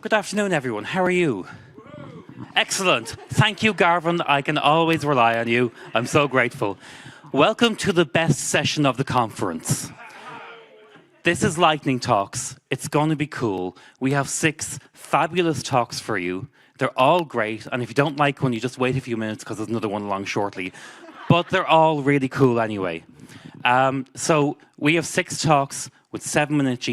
Good afternoon, everyone. How are you? Excellent. Thank you, Garvin. I can always rely on you. I'm so grateful. Welcome to the best session of the conference. This is Lightning Talks. It's going to be cool. We have 6 fabulous talks for you. They're all great, and if you don't like one, you just wait a few minutes because there's another one along shortly. But they're all really cool anyway. So we have 6 talks with 7 minutes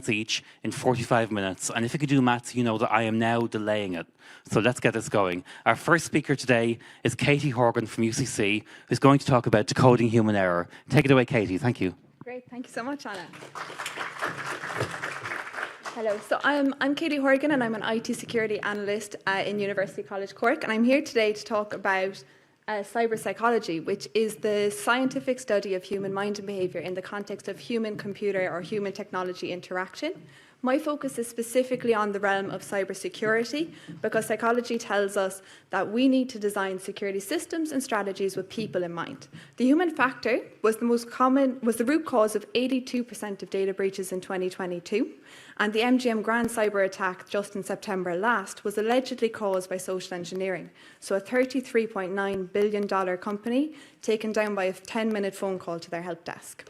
each in 45 minutes. And if you could do maths, you know that I am now delaying it. So let's get this going. Our first speaker today is Katie Horgan from UCC, who's going to talk about decoding human error. Take it away, Katie. Thank you. Great. Thank you so much, Anna. Hello. So I'm Katie Horgan, and I'm an IT security analyst in University College Cork. And I'm here today to talk about cyber psychology, which is the scientific study of human mind and behavior in the context of human-computer or human-technology interaction. My focus is specifically on the realm of cybersecurity because psychology tells us that we need to design security systems and strategies with people in mind. The human factor was the root cause of 82% of data breaches in 2022, and the MGM Grand cyber attack just in September last was allegedly caused by social engineering. So a $33.9 billion company taken down by a 10-minute phone call to their help desk.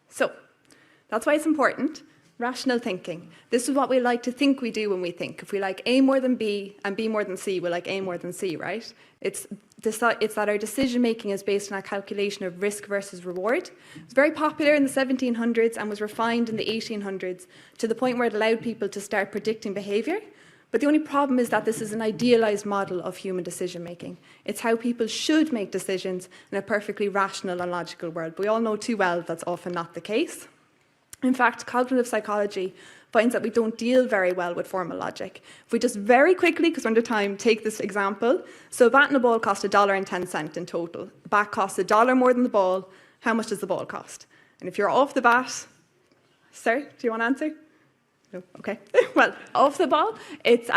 So that's why it's important. Rational thinking. This is what we like to think we do when we think. If we like A more than B and B more than C, we like A more than C, right? It's that our decision making is based on a calculation of risk versus reward. It's very popular in the 1700s and was refined in the 1800s to the point where it allowed people to start predicting behavior. But the only problem is that this is an idealized model of human decision making. It's how people should make decisions in a perfectly rational and logical world. But we all know too well that's often not the case. In fact, cognitive psychology finds that we don't deal very well with formal logic. If we just very quickly, because we're under time, take this example. So a bat and a ball cost $1.10 in total. The bat costs $1 more than the ball. How much does the ball cost? And if you're off the bat, sir, do you want to answer? No, okay. Well, off the ball, it's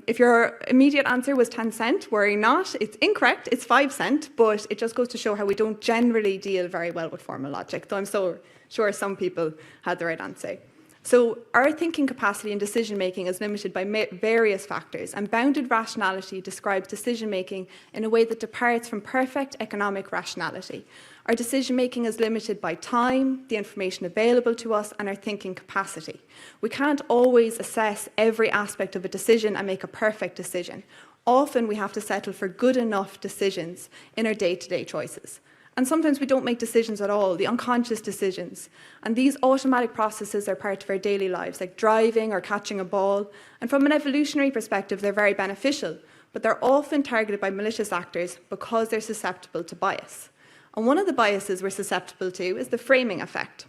if your immediate answer was 10 cents, worry not. It's incorrect. It's 5 cents, but it just goes to show how we don't generally deal very well with formal logic. Though I'm so sure some people had the right answer. So our thinking capacity and decision making is limited by various factors, and bounded rationality describes decision making in a way that departs from perfect economic rationality. Our decision making is limited by time, the information available to us, and our thinking capacity. We can't always assess every aspect of a decision and make a perfect decision. Often we have to settle for good enough decisions in our day-to-day choices. And sometimes we don't make decisions at all, the unconscious decisions. And these automatic processes are part of our daily lives, like driving or catching a ball. And from an evolutionary perspective, they're very beneficial, but they're often targeted by malicious actors because they're susceptible to bias. And one of the biases we're susceptible to is the framing effect.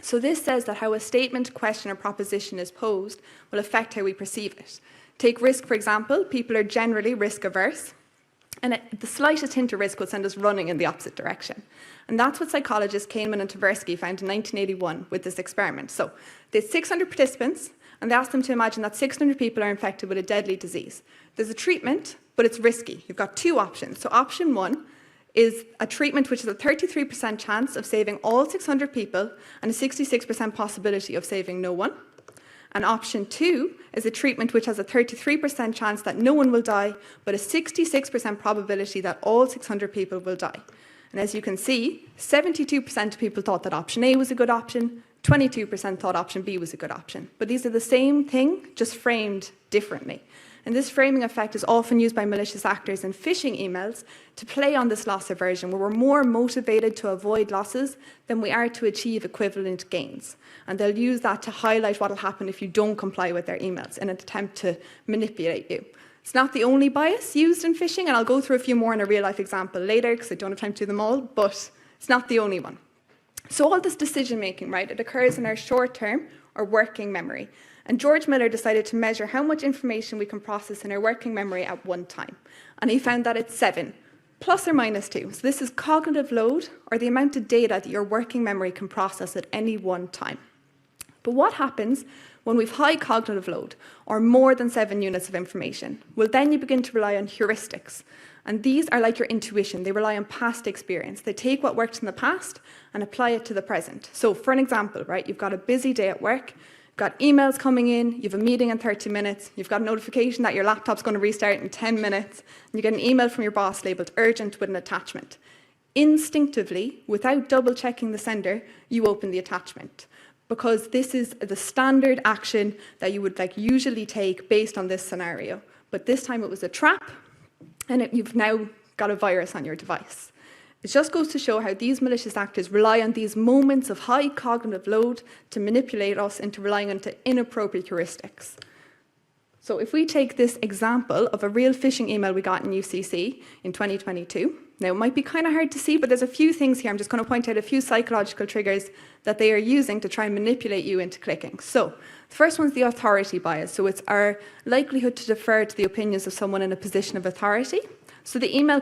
So this says that how a statement, question, or proposition is posed will affect how we perceive it. Take risk, for example. People are generally risk-averse. And the slightest hint of risk will send us running in the opposite direction. And that's what psychologists Kahneman and Tversky found in 1981 with this experiment. So they had 600 participants, and they asked them to imagine that 600 people are infected with a deadly disease. There's a treatment, but it's risky. You've got 2 options. So option 1 is a treatment which has a 33% chance of saving all 600 people and a 66% possibility of saving no one. And option 2 is a treatment which has a 33% chance that no one will die, but a 66% probability that all 600 people will die. And as you can see, 72% of people thought that option A was a good option, 22% thought option B was a good option. But these are the same thing, just framed differently. And this framing effect is often used by malicious actors in phishing emails to play on this loss aversion, where we're more motivated to avoid losses than we are to achieve equivalent gains. And they'll use that to highlight what will happen if you don't comply with their emails in an attempt to manipulate you. It's not the only bias used in phishing, and I'll go through a few more in a real-life example later because I don't have time to do them all, but it's not the only one. So all this decision-making, right, it occurs in our short-term or working memory. And George Miller decided to measure how much information we can process in our working memory at one time. And he found that it's 7, plus or minus 2. So this is cognitive load, or the amount of data that your working memory can process at any one time. But what happens when we've high cognitive load, or more than 7 units of information? Well, then you begin to rely on heuristics. And these are like your intuition. They rely on past experience. They take what worked in the past and apply it to the present. So for an example, right, you've got a busy day at work. You've got emails coming in, you have a meeting in 30 minutes, you've got a notification that your laptop's going to restart in 10 minutes, and you get an email from your boss labelled urgent with an attachment. Instinctively, without double checking the sender, you open the attachment, because this is the standard action that you would usually take based on this scenario. But this time it was a trap, and you've now got a virus on your device. It just goes to show how these malicious actors rely on these moments of high cognitive load to manipulate us into relying on inappropriate heuristics. So if we take this example of a real phishing email we got in UCC in 2022, now it might be kind of hard to see, but there's a few things here. I'm just going to point out a few psychological triggers that they are using to try and manipulate you into clicking. So the first one's the authority bias. So it's our likelihood to defer to the opinions of someone in a position of authority. So the email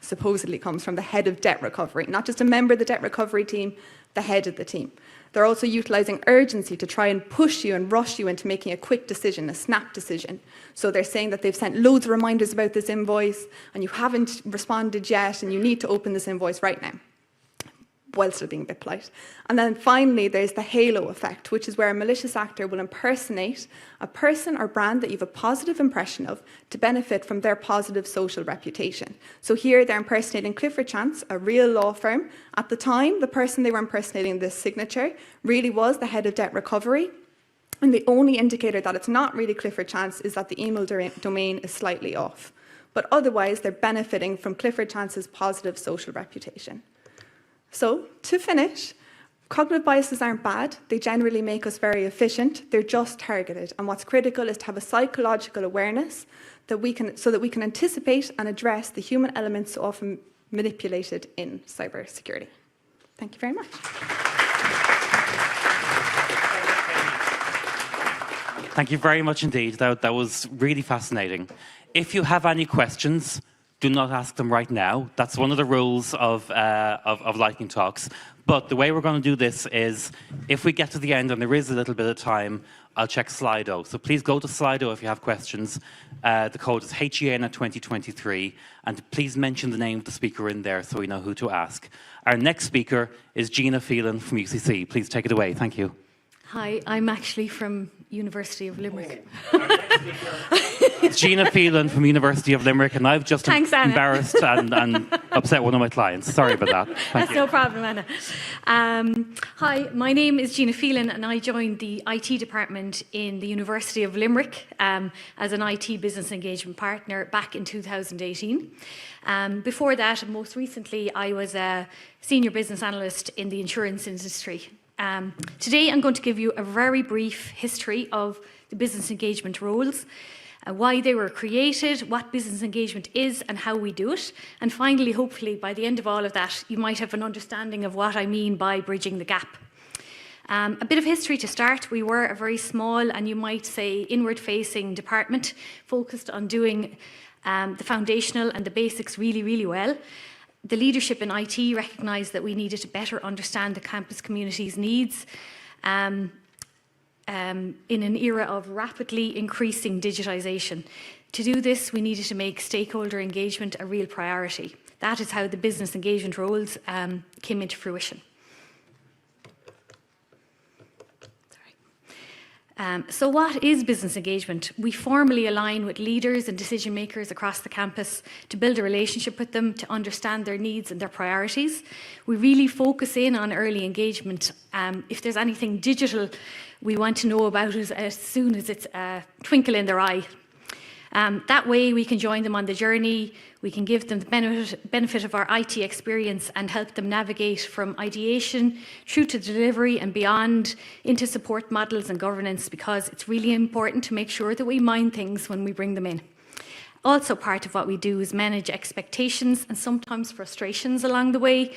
supposedly comes from the head of debt recovery, not just a member of the debt recovery team, the head of the team. They're also utilising urgency to try and push you and rush you into making a quick decision, a snap decision. So they're saying that they've sent loads of reminders about this invoice and you haven't responded yet and you need to open this invoice right now, while still being a bit polite. And then finally, there's the halo effect, which is where a malicious actor will impersonate a person or brand that you have a positive impression of to benefit from their positive social reputation. So here they're impersonating Clifford Chance, a real law firm. At the time, the person they were impersonating, this signature, really was the head of debt recovery. And the only indicator that it's not really Clifford Chance is that the email domain is slightly off. But otherwise, they're benefiting from Clifford Chance's positive social reputation. So, to finish, cognitive biases aren't bad. They generally make us very efficient. They're just targeted. And what's critical is to have a psychological awareness so that we can anticipate and address the human elements so often manipulated in cybersecurity. Thank you very much. Thank you very much indeed. That was really fascinating. If you have any questions, do not ask them right now. That's one of the rules of lightning talks. But the way we're going to do this is, if we get to the end and there is a little bit of time, I'll check Slido. So please go to Slido if you have questions. The code is HEAnet 2023, and please mention the name of the speaker in there so we know who to ask. Our next speaker is Gina Phelan from UCC. Please take it away. Thank you. Hi, I'm actually from University of Limerick. It's Gina Phelan from University of Limerick, and I've just embarrassed and upset one of my clients. Sorry about that. That's no problem, Anna. Hi, my name is Gina Phelan, and I joined the IT department in the University of Limerick as an IT business engagement partner back in 2018. Before that, and most recently, I was a senior business analyst in the insurance industry. Today I'm going to give you a very brief history of the business engagement roles, why they were created, what business engagement is and how we do it, and finally, hopefully, by the end of all of that, you might have an understanding of what I mean by bridging the gap. A bit of history to start. We were a very small and you might say inward-facing department focused on doing the foundational and the basics really, really well. The leadership in IT recognised that we needed to better understand the campus community's needs in an era of rapidly increasing digitisation. To do this, we needed to make stakeholder engagement a real priority. That is how the business engagement roles came into fruition. So what is business engagement? We formally align with leaders and decision makers across the campus to build a relationship with them, to understand their needs and their priorities. We really focus in on early engagement. If there's anything digital we want to know about it as soon as it's a twinkle in their eye. That way we can join them on the journey, we can give them the benefit of our IT experience and help them navigate from ideation through to delivery and beyond into support models and governance, because it's really important to make sure that we mind things when we bring them in. Also part of what we do is manage expectations and sometimes frustrations along the way,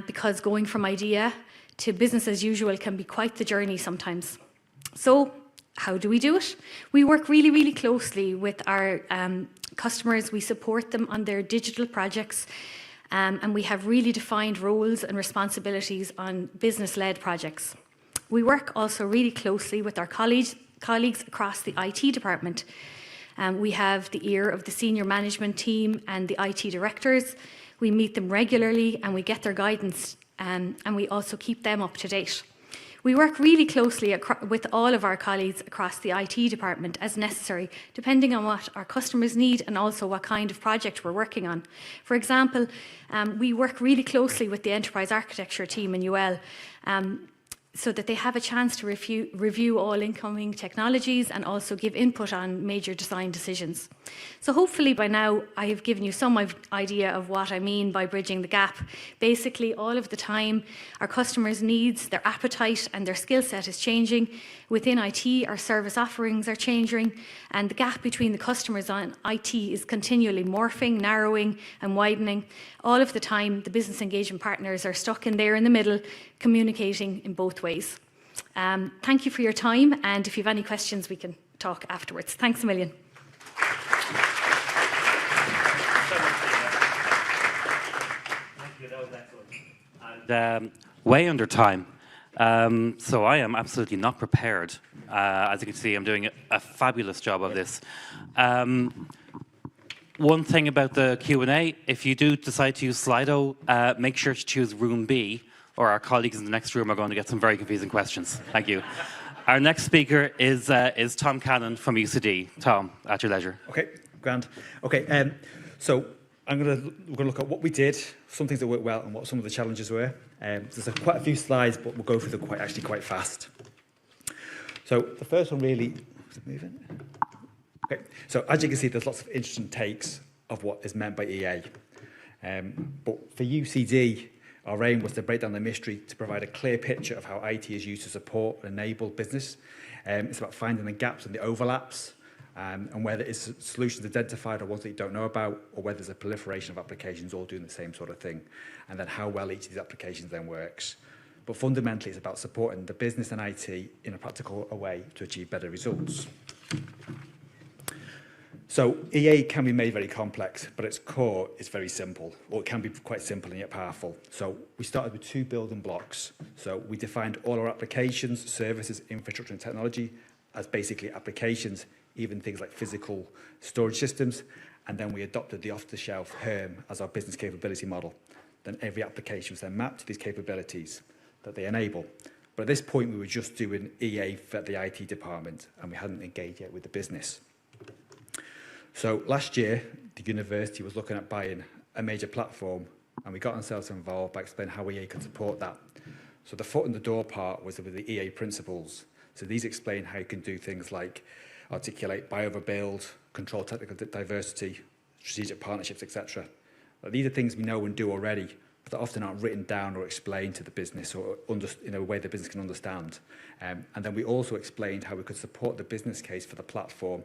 because going from idea to business as usual can be quite the journey sometimes. So, how do we do it? We work really, really closely with our customers. We support them on their digital projects, and we have really defined roles and responsibilities on business-led projects. We work also really closely with our colleagues across the IT department. We have the ear of the senior management team and the IT directors. We meet them regularly and we get their guidance, and we also keep them up to date. We work really closely with all of our colleagues across the IT department as necessary, depending on what our customers need and also what kind of project we're working on. For example, we work really closely with the enterprise architecture team in UL so that they have a chance to review all incoming technologies and also give input on major design decisions. So hopefully by now I have given you some idea of what I mean by bridging the gap. Basically, all of the time our customers' needs, their appetite and their skill set is changing. Within IT, our service offerings are changing, and the gap between the customers and IT is continually morphing, narrowing and widening. All of the time, the business engagement partners are stuck in there in the middle, communicating in both ways. Thank you for your time, and if you have any questions, we can talk afterwards. Thanks a million. Thank you, that was excellent. And way under time. So I am absolutely not prepared. As you can see, I'm doing a fabulous job of this. One thing about the Q&A, if you do decide to use Slido, make sure to choose room B, or our colleagues in the next room are going to get some very confusing questions. Thank you. Our next speaker is Tom Cannon from UCD. Tom, at your leisure. Okay, grand. Okay, so we're going to look at what we did, some things that worked well, and what some of the challenges were. There's quite a few slides, but we'll go through them quite fast. So the first one really, is it moving? Okay, so as you can see, there's lots of interesting takes of what is meant by EA. But for UCD, our aim was to break down the mystery to provide a clear picture of how IT is used to support and enable business. It's about finding the gaps and the overlaps, and whether it's solutions identified or ones that you don't know about, or whether there's a proliferation of applications all doing the same sort of thing, and then how well each of these applications then works. But fundamentally, it's about supporting the business and IT in a practical way to achieve better results. So EA can be made very complex, but its core is very simple, or it can be quite simple and yet powerful. So we started with 2 building blocks. So we defined all our applications, services, infrastructure and technology as basically applications, even things like physical storage systems. And then we adopted the off-the-shelf HEAM as our business capability model. Then every application was then mapped to these capabilities that they enable. But at this point, we were just doing EA for the IT department, and we hadn't engaged yet with the business. So last year, the university was looking at buying a major platform, and we got ourselves involved by explaining how EA could support that. So the foot in the door part was with the EA principles. So these explain how you can do things like articulate, buy over build, control technical diversity, strategic partnerships, etc. These are things we know and do already, but that often aren't written down or explained to the business or in a way the business can understand. And then we also explained how we could support the business case for the platform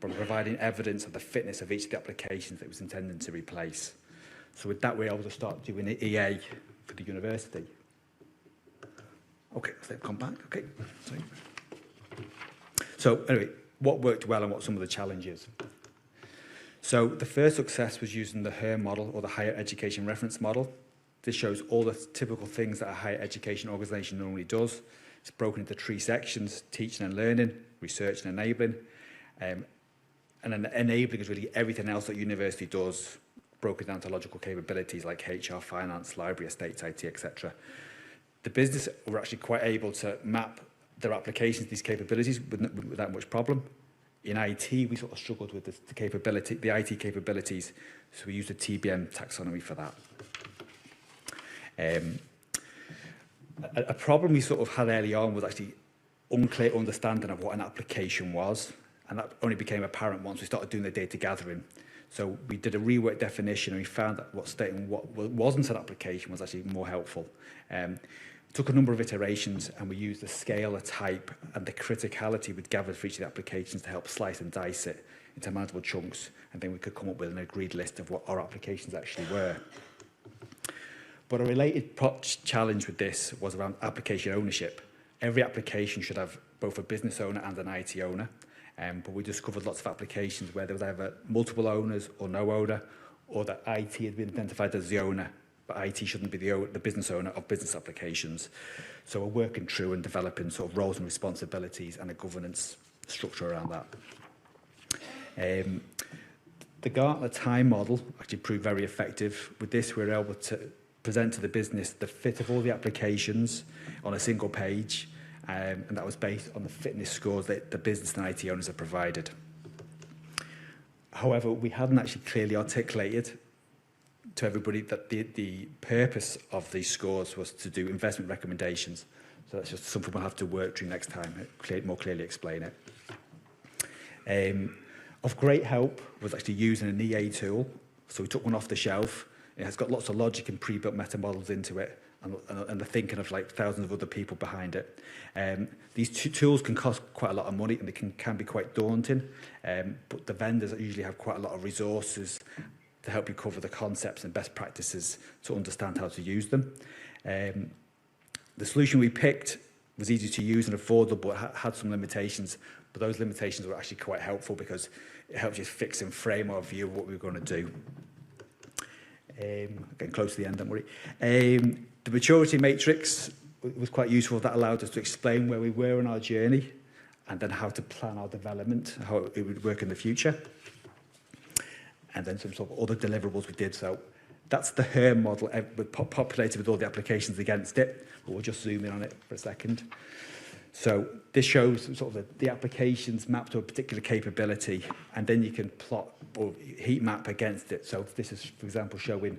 by providing evidence of the fitness of each of the applications that it was intended to replace. So with that, we're able to start doing the EA for the university. Okay, so they've come back. Okay, sorry. So anyway, what worked well and what some of the challenges. So the first success was using the HEAM model, or the Higher Education Reference Model. This shows all the typical things that a higher education organisation normally does. It's broken into 3 sections: teaching and learning, research and enabling. And then enabling is really everything else that university does, broken down to logical capabilities like HR, finance, library, estates, IT, etc. The business were actually quite able to map their applications to these capabilities without much problem. In IT, we sort of struggled with the IT capabilities, so we used the TBM taxonomy for that. A problem we sort of had early on was actually unclear understanding of what an application was. And that only became apparent once we started doing the data gathering. So we did a reworked definition, and we found that stating what wasn't an application was actually more helpful. It took a number of iterations, and we used the scale, the type, and the criticality we'd gathered for each of the applications to help slice and dice it into manageable chunks, and then we could come up with an agreed list of what our applications actually were. But a related challenge with this was around application ownership. Every application should have both a business owner and an IT owner. But we discovered lots of applications where there was either multiple owners or no owner, or that IT had been identified as the owner, but IT shouldn't be the business owner of business applications. So we're working through and developing sort of roles and responsibilities and a governance structure around that. The Gartner time model actually proved very effective. With this, we were able to present to the business the fit of all the applications on a single page, and that was based on the fitness scores that the business and IT owners have provided. However, we hadn't actually clearly articulated to everybody that the purpose of these scores was to do investment recommendations. So that's just something we'll have to work through next time, more clearly explain it. Of great help was actually using an EA tool. So we took one off the shelf. It has got lots of logic and pre-built meta models into it, and the thinking of like thousands of other people behind it. These tools can cost quite a lot of money, and they can be quite daunting, but the vendors usually have quite a lot of resources to help you cover the concepts and best practices to understand how to use them. The solution we picked was easy to use and affordable, but had some limitations, but those limitations were actually quite helpful because it helped you fix and frame our view of what we were going to do. Getting close to the end, don't worry. The maturity matrix was quite useful. That allowed us to explain where we were in our journey and then how to plan our development, how it would work in the future. And then some sort of other deliverables we did. So that's the HEAnet model populated with all the applications against it. But we'll just zoom in on it for a second. So this shows sort of the applications mapped to a particular capability, and then you can plot or heat map against it. So this is, for example, showing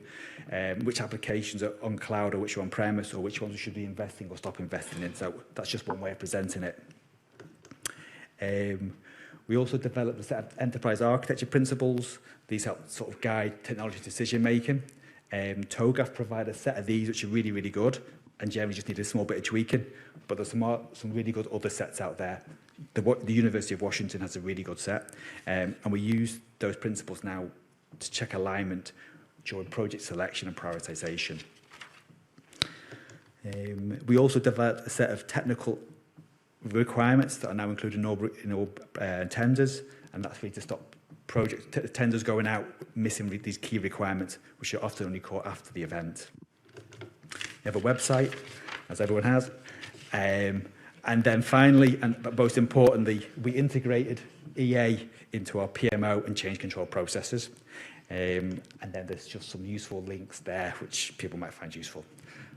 which applications are on cloud or which are on premise or which ones we should be investing or stop investing in. So that's just one way of presenting it. We also developed a set of enterprise architecture principles. These help sort of guide technology decision making. TOGAF provide a set of these which are really, really good and generally just need a small bit of tweaking, but there's some really good other sets out there. The University of Washington has a really good set, and we use those principles now to check alignment during project selection and prioritization. We also developed a set of technical requirements that are now included in all tenders, and that's really to stop project tenders going out missing these key requirements, which are often only caught after the event. We have a website, as everyone has, and then finally, and most importantly, we integrated EA into our PMO and change control processes, and then there's just some useful links there which people might find useful.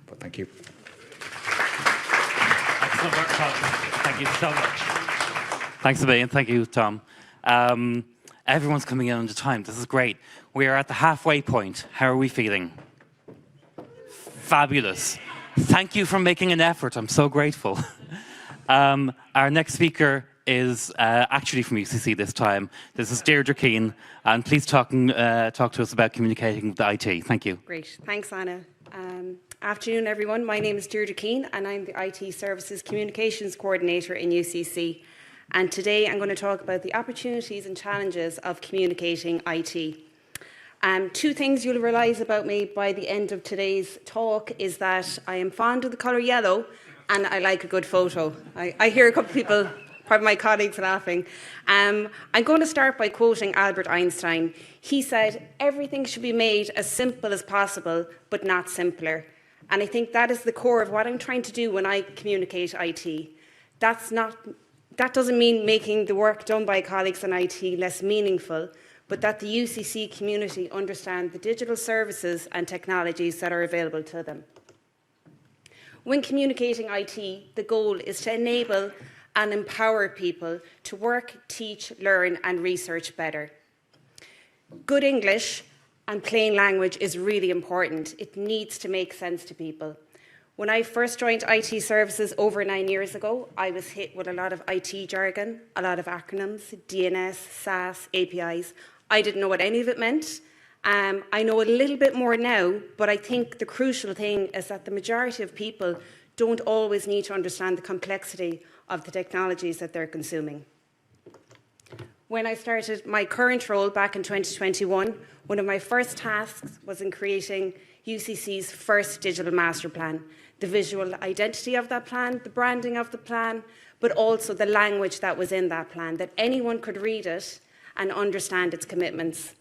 But thank you. Excellent work, Tom. Thank you so much. Thanks a million. Thank you, Tom. Everyone's coming in under time. This is great. We are at the halfway point. How are we feeling? Fabulous. Thank you for making an effort. I'm so grateful. Our next speaker is actually from UCC this time. This is Deirdre Keane, and please talk to us about communicating with IT. Thank you. Great. Thanks, Anna. Afternoon, everyone. My name is Deirdre Keane, and I'm the IT Services Communications Coordinator in UCC. And today I'm going to talk about the opportunities and challenges of communicating IT. Two things you'll realise about me by the end of today's talk is that I am fond of the colour yellow and I like a good photo. I hear a couple of people, probably my colleagues, laughing. I'm going to start by quoting Albert Einstein. He said, "Everything should be made as simple as possible, but not simpler." And I think that is the core of what I'm trying to do when I communicate IT. That doesn't mean making the work done by colleagues in IT less meaningful, but that the UCC community understand the digital services and technologies that are available to them. When communicating IT, the goal is to enable and empower people to work, teach, learn, and research better. Good English and plain language is really important. It needs to make sense to people. When I first joined IT services over 9 years ago, I was hit with a lot of IT jargon, a lot of acronyms, DNS, SAS, APIs. I didn't know what any of it meant. I know a little bit more now, but I think the crucial thing is that the majority of people don't always need to understand the complexity of the technologies that they're consuming. When I started my current role back in 2021, one of my first tasks was in creating UCC's first digital master plan, the visual identity of that plan, the branding of the plan, but also the language that was in that plan, that anyone could read it and understand its commitments.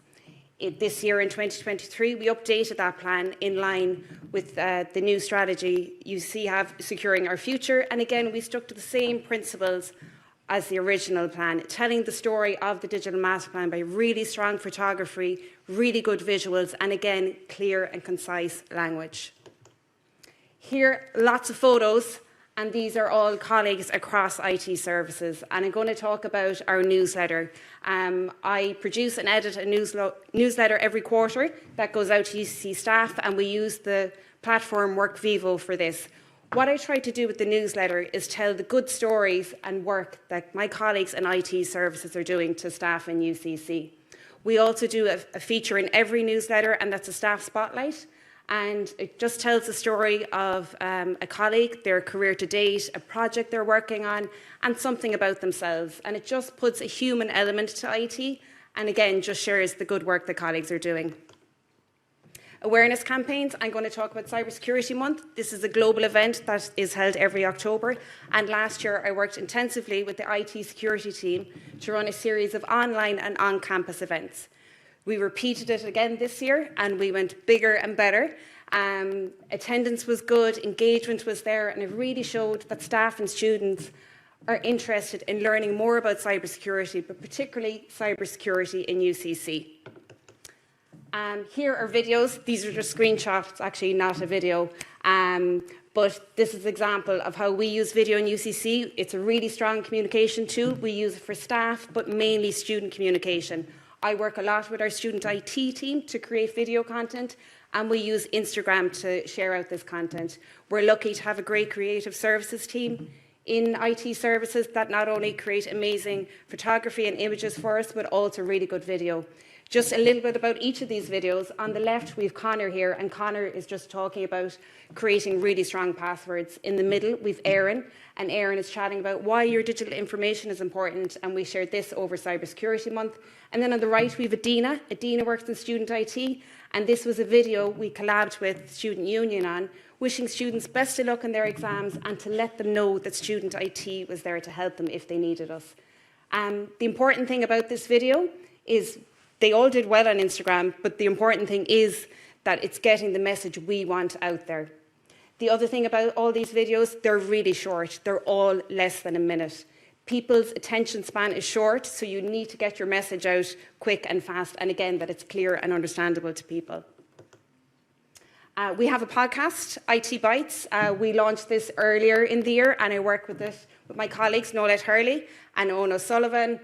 This year in 2023, we updated that plan in line with the new strategy UCC have, Securing Our Future, and again, we stuck to the same principles as the original plan, telling the story of the digital master plan by really strong photography, really good visuals, and again, clear and concise language. Here, lots of photos, And these are all colleagues across IT services. And I'm going to talk about our newsletter. I produce and edit a newsletter every quarter that goes out to UCC staff, and we use the platform WorkVivo for this. What I try to do with the newsletter is tell the good stories and work that my colleagues in IT services are doing to staff in UCC. We also do a feature in every newsletter, and that's a staff spotlight. And it just tells the story of a colleague, their career to date, a project they're working on, and something about themselves. And it just puts a human element to IT, and again, just shares the good work that colleagues are doing. Awareness campaigns, I'm going to talk about Cybersecurity Month. This is a global event that is held every October. And last year, I worked intensively with the IT security team to run a series of online and on-campus events. We repeated it again this year, and we went bigger and better. Attendance was good, engagement was there, and it really showed that staff and students are interested in learning more about cybersecurity, but particularly cybersecurity in UCC. Here are videos. These are just screenshots, actually not a video. But this is an example of how we use video in UCC. It's a really strong communication tool. We use it for staff, but mainly student communication. I work a lot with our student IT team to create video content, and we use Instagram to share out this content. We're lucky to have a great creative services team in IT services that not only create amazing photography and images for us, but also really good video. Just a little bit about each of these videos. On the left, we have Connor here, and Connor is just talking about creating really strong passwords. In the middle, we've Erin, and Erin is chatting about why your digital information is important, and we shared this over Cybersecurity Month. And then on the right, we have Adina. Adina works in student IT, and this was a video we collabed with Student Union on, wishing students best of luck in their exams and to let them know that student IT was there to help them if they needed us. The important thing about this video is they all did well on Instagram, but the important thing is that it's getting the message we want out there. The other thing about all these videos, they're really short. They're all less than a minute. People's attention span is short, so you need to get your message out quick and fast, and again, that it's clear and understandable to people. We have a podcast, IT Bites. We launched this earlier in the year, and I work with it with my colleagues, Nolet Hurley and Owen O'Sullivan.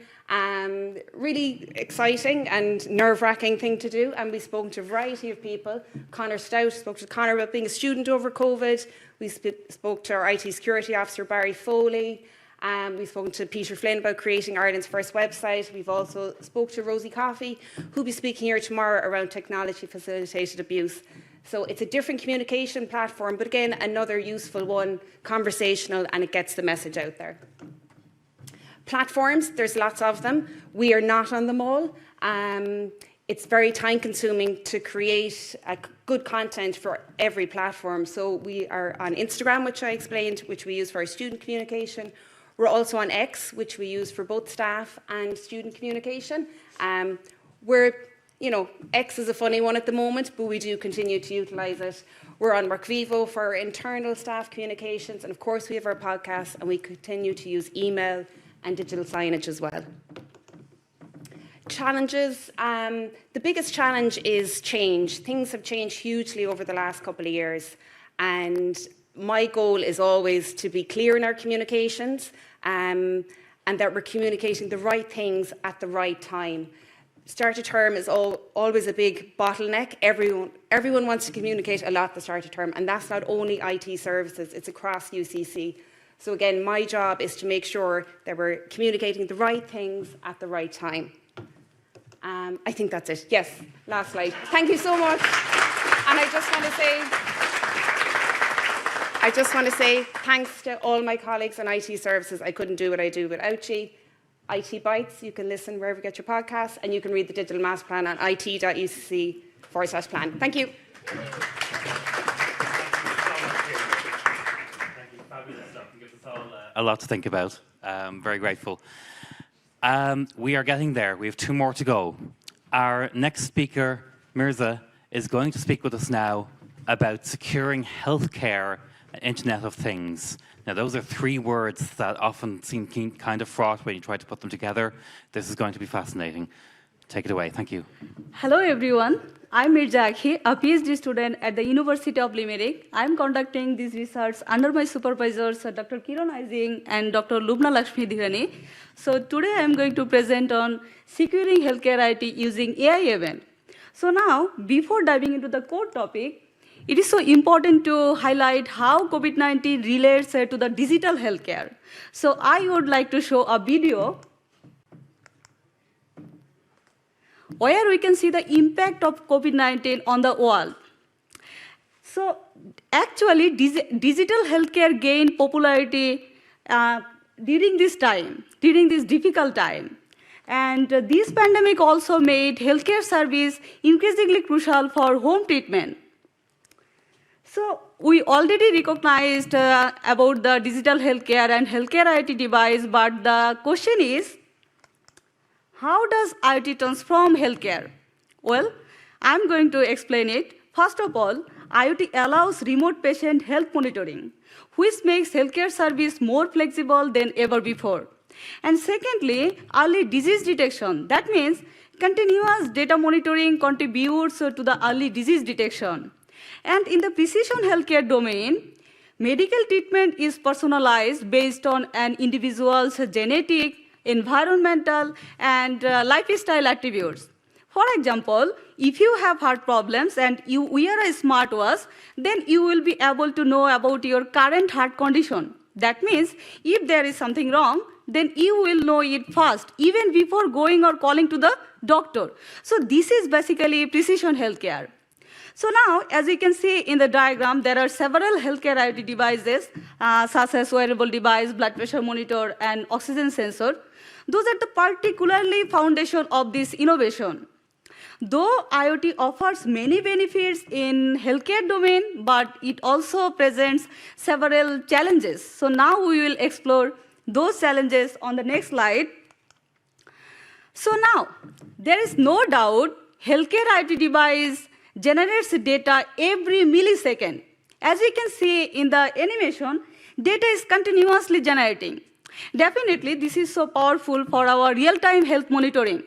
Really exciting and nerve-wracking thing to do, and we spoke to a variety of people. Connor Stout spoke to Connor about being a student over COVID. We spoke to our IT security officer, Barry Foley. We've spoken to Peter Flynn about creating Ireland's first website. We've also spoke to Rosie Coffey, who'll be speaking here tomorrow around technology-facilitated abuse. So it's a different communication platform, but again, another useful one, conversational, and it gets the message out there. Platforms, there's lots of them. We are not on them all. It's very time-consuming to create good content for every platform. So we are on Instagram, which I explained, which we use for our student communication. We're also on X, which we use for both staff and student communication. X is a funny one at the moment, but we do continue to utilise it. We're on WorkVivo for our internal staff communications, and of course we have our podcasts, and we continue to use email and digital signage as well. Challenges. The biggest challenge is change. Things have changed hugely over the last couple of years, and my goal is always to be clear in our communications and that we're communicating the right things at the right time. Start of term is always a big bottleneck. Everyone wants to communicate a lot at the start of term, and that's not only IT services, it's across UCC. So again, my job is to make sure that we're communicating the right things at the right time. I think that's it. Yes, last slide. Thank you so much. And I just want to say thanks to all my colleagues in IT services. I couldn't do what I do without you. IT Bites, you can listen wherever you get your podcasts, and you can read the digital master plan on it.ucc/plan. Thank you. A lot to think about. Very grateful. We are getting there. We have 2 more to go. Our next speaker, Mirza, is going to speak with us now about securing healthcare and Internet of Things. Now, those are 3 words that often seem kind of fraught when you try to put them together. This is going to be fascinating. Take it away. Thank you. Hello, everyone. I'm Mirza Akhi, a PhD student at the University of Limerick. I'm conducting this research under my supervisors, Dr. Kiran Ising and Dr. Lubna Lakshmi Dhirani. So today I'm going to present on securing healthcare IT using AI/ML. So now, before diving into the core topic, it is so important to highlight how COVID-19 relates to the digital healthcare. So I would like to show a video where we can see the impact of COVID-19 on the world. So actually, digital healthcare gained popularity during this time, during this difficult time. And this pandemic also made healthcare service increasingly crucial for home treatment. So we already recognized about the digital healthcare and healthcare IoT device, but the question is, how does IoT transform healthcare? Well, I'm going to explain it. First of all, IoT allows remote patient health monitoring, which makes healthcare service more flexible than ever before. And secondly, early disease detection. That means continuous data monitoring contributes to the early disease detection. And in the precision healthcare domain, medical treatment is personalized based on an individual's genetic, environmental, and lifestyle attributes. For example, if you have heart problems and you wear a smartwatch, then you will be able to know about your current heart condition. That means if there is something wrong, then you will know it fast, even before going or calling to the doctor. So this is basically precision healthcare. So now, as you can see in the diagram, there are several healthcare IoT devices, such as wearable device, blood pressure monitor, and oxygen sensor. Those are the particularly foundation of this innovation. Though IoT offers many benefits in healthcare domain, but it also presents several challenges. So now we will explore those challenges on the next slide. So now, there is no doubt healthcare IoT device generates data every millisecond. As you can see in the animation, data is continuously generating. Definitely, this is so powerful for our real-time health monitoring.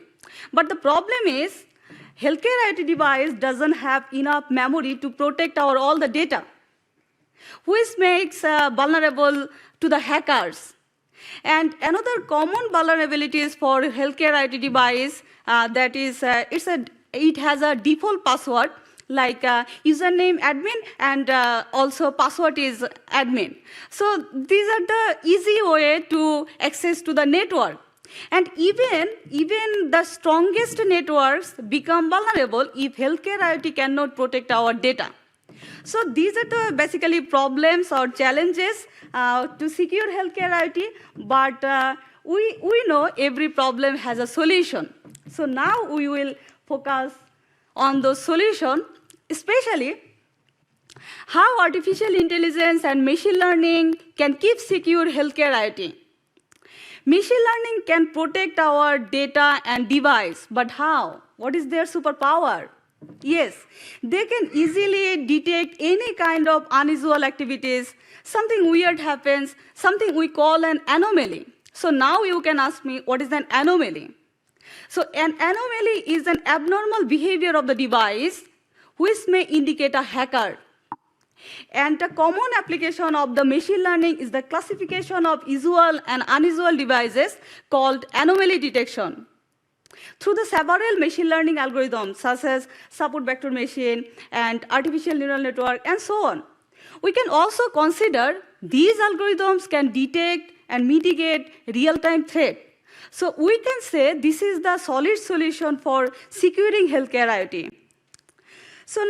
But the problem is, healthcare IoT device doesn't have enough memory to protect all the data, which makes vulnerable to the hackers. And another common vulnerability is for healthcare IoT device, that is, it has a default password, like username admin, and also password is admin. So these are the easy way to access to the network. And even the strongest networks become vulnerable if healthcare IoT cannot protect our data. So these are the basically problems or challenges to secure healthcare IoT, but we know every problem has a solution. So now we will focus on those solutions, especially how artificial intelligence and machine learning can keep secure healthcare IoT. Machine learning can protect our data and device, but how? What is their superpower? Yes, they can easily detect any kind of unusual activities. Something weird happens, something we call an anomaly. So now you can ask me, what is an anomaly? So an anomaly is an abnormal behavior of the device which may indicate a hacker. And a common application of the machine learning is the classification of usual and unusual devices called anomaly detection. Through the several machine learning algorithms, such as support vector machine and artificial neural network, and so on, we can also consider these algorithms can detect and mitigate real-time threat. So we can say this is the solid solution for securing healthcare IoT. So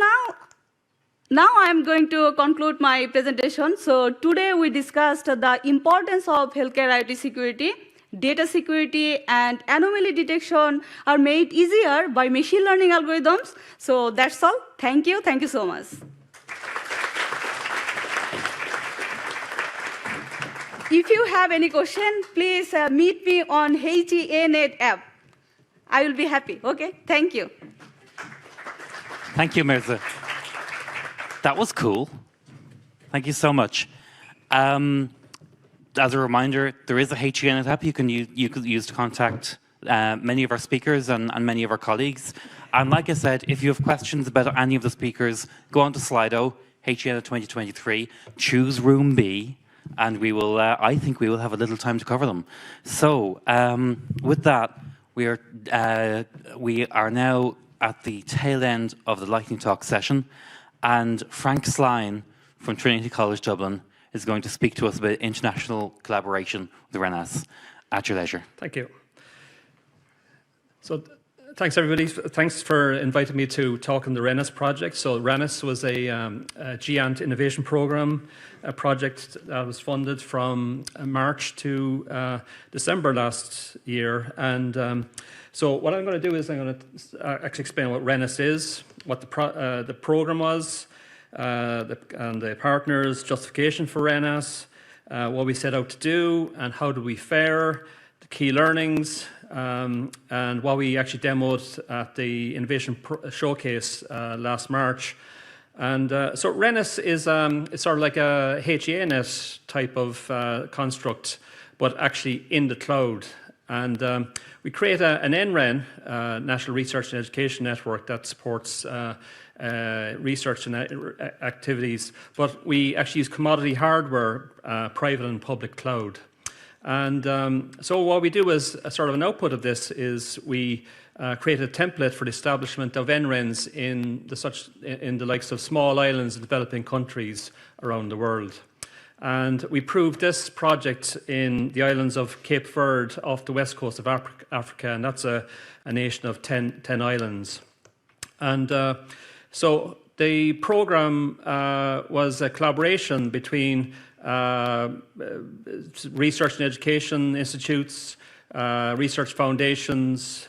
now I'm going to conclude my presentation. So today we discussed the importance of healthcare IoT security. Data security and anomaly detection are made easier by machine learning algorithms. So that's all. Thank you. Thank you so much. If you have any question, please meet me on HEAnet app. I will be happy. Okay? Thank you. Thank you, Mirza. That was cool. Thank you so much. As a reminder, there is a HEAnet app you can use to contact many of our speakers and many of our colleagues. And like I said, if you have questions about any of the speakers, go on to Slido, HEAnet 2023, choose room B, and we will, I think we will have a little time to cover them. So with that, we are now at the tail end of the lightning talk session, and Frank Slyne from Trinity College Dublin is going to speak to us about international collaboration with RENaaS. At your leisure. Thank you. So thanks everybody. Thanks for inviting me to talk on the RENaaS project. So RENaaS was a GANT innovation program, a project that was funded from March to December last year. And so what I'm going to do is I'm going to actually explain what RENaaS is, what the program was, and the partners, justification for RENaaS, what we set out to do, and how do we fare, the key learnings, and what we actually demoed at the Innovation Showcase last March. And so RENaaS is it's sort of like a HEAnet type of construct, but actually in the cloud. And we create an NREN, National Research and Education Network, that supports research and activities, but we actually use commodity hardware, private and public cloud. And so what we do as a sort of an output of this is we create a template for the establishment of NRENs in the likes of small islands in developing countries around the world. And we proved this project in the islands of Cape Verde off the west coast of Africa, and that's a nation of 10 islands. And so the program was a collaboration between research and education institutes, research foundations,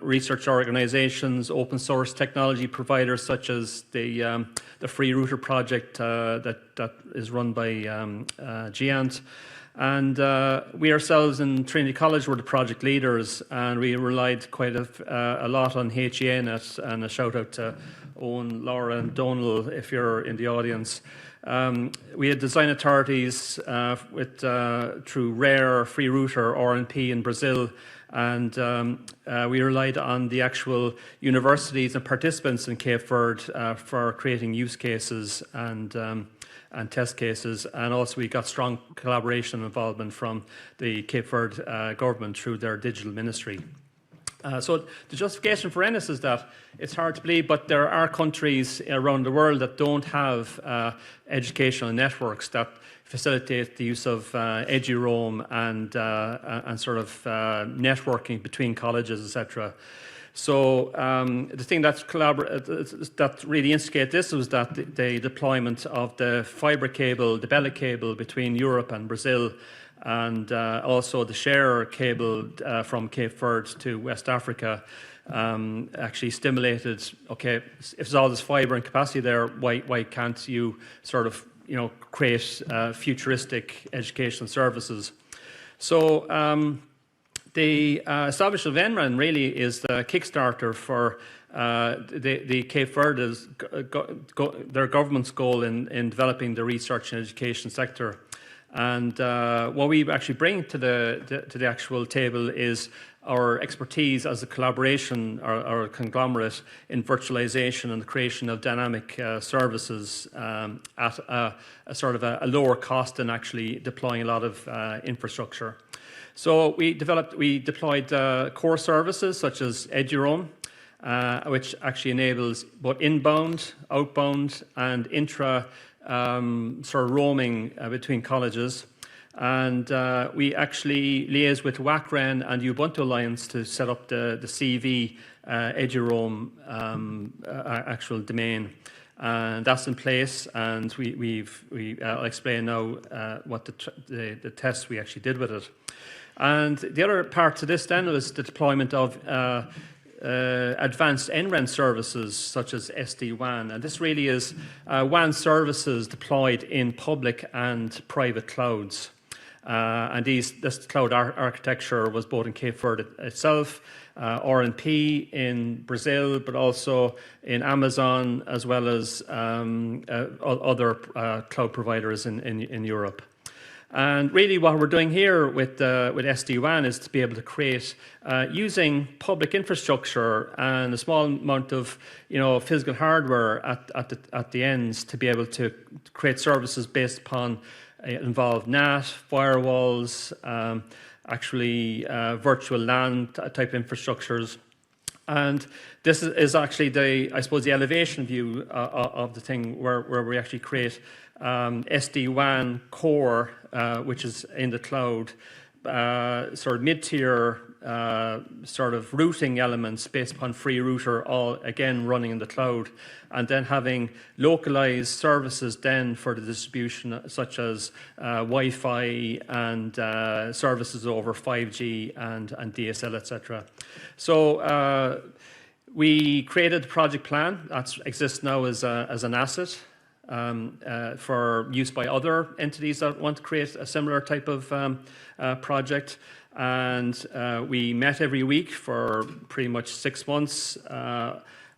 research organizations, open source technology providers such as the Free Router project that is run by GANT. And we ourselves in Trinity College were the project leaders, and we relied quite a lot on HEAnet, and a shout out to Owen, Laura and Donal if you're in the audience. We had design authorities through RARE, Free Router, RNP in Brazil, and we relied on the actual universities and participants in Cape Verde for creating use cases and test cases, and also we got strong collaboration and involvement from the Cape Verde government through their digital ministry. So the justification for RENaaS is that it's hard to believe, but there are countries around the world that don't have educational networks that facilitate the use of EduRoam and sort of networking between colleges, etc. So the thing that really instigated this was that the deployment of the fibre cable, the Bella cable between Europe and Brazil, and also the share cable from Cape Verde to West Africa actually stimulated, okay, if there's all this fibre and capacity there, why can't you sort of, create futuristic educational services? So the establishment of NREN really is the Kickstarter for the Cape Verde's, their government's goal in developing the research and education sector. And what we actually bring to the actual table is our expertise as a collaboration or a conglomerate in virtualization and the creation of dynamic services at a sort of a lower cost than actually deploying a lot of infrastructure. So we deployed core services such as EduRoam, which actually enables both inbound, outbound, and intra sort of roaming between colleges. And we actually liaise with WACREN and the Ubuntu Alliance to set up the CV EduRoam actual domain. And that's in place, and I'll explain now what the tests we actually did with it. And the other part to this then was the deployment of advanced NREN services such as SD-WAN. And this really is WAN services deployed in public and private clouds. And this cloud architecture was both in Cape Verde itself, RNP in Brazil, but also in Amazon, as well as other cloud providers in Europe. And really what we're doing here with SD-WAN is to be able to create, using public infrastructure and a small amount of physical hardware at the ends, to be able to create services based upon involved NAT, firewalls, actually virtual LAN type infrastructures. And this is actually the elevation view of the thing, where we actually create SD-WAN core, which is in the cloud, sort of mid-tier sort of routing elements based upon free router, all again running in the cloud, and then having localized services then for the distribution, such as Wi-Fi and services over 5G and DSL, etc. So we created a project plan that exists now as an asset for use by other entities that want to create a similar type of project. And we met every week for pretty much 6 months,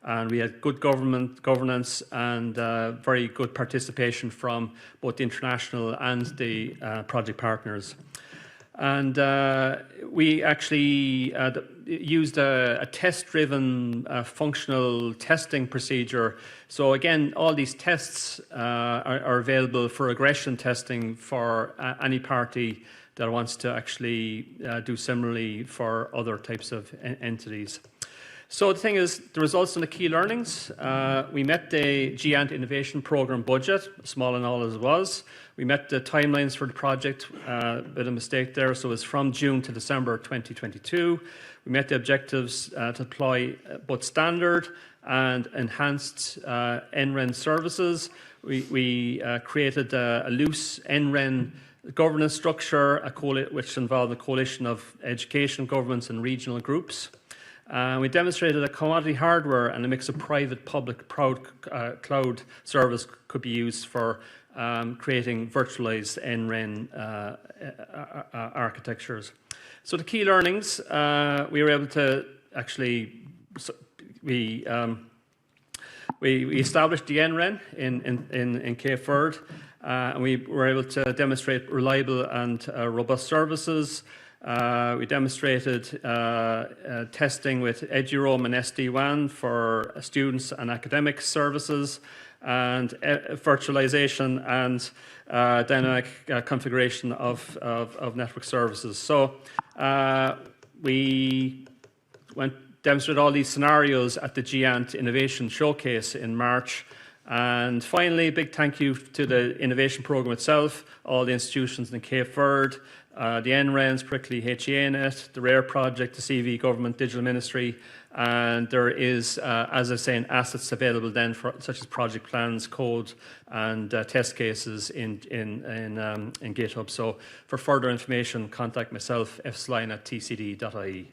and we had good governance and very good participation from both the international and the project partners. And we actually used a test-driven functional testing procedure. So again, all these tests are available for regression testing for any party that wants to actually do similarly for other types of entities. So the thing is, the results and the key learnings, we met the HEAnet Innovation Programme budget, small and all as it was. We met the timelines for the project, a bit of a mistake there, so it's from June to December 2022. We met the objectives to deploy both standard and enhanced NREN services. We created a loose NREN governance structure, which involved a coalition of education, governments and regional groups. We demonstrated that commodity hardware and a mix of private, public, cloud service could be used for creating virtualized NREN architectures. So the key learnings, we were able to actually, we established the NREN in Cape Verde, and we were able to demonstrate reliable and robust services. We demonstrated testing with EduRoam and SD-WAN for students and academic services, and virtualization and dynamic configuration of network services. So we demonstrated all these scenarios at the HEAnet Innovation Showcase in March. And finally, a big thank you to the innovation program itself, all the institutions in Cape Verde, the NRENs, particularly HEAnet, the RENaaS Project, the CV Government Digital Ministry, and there is, as I was saying, assets available then for such as project plans, code, and test cases in GitHub. So for further information, contact myself, fslyne@tcd.ie.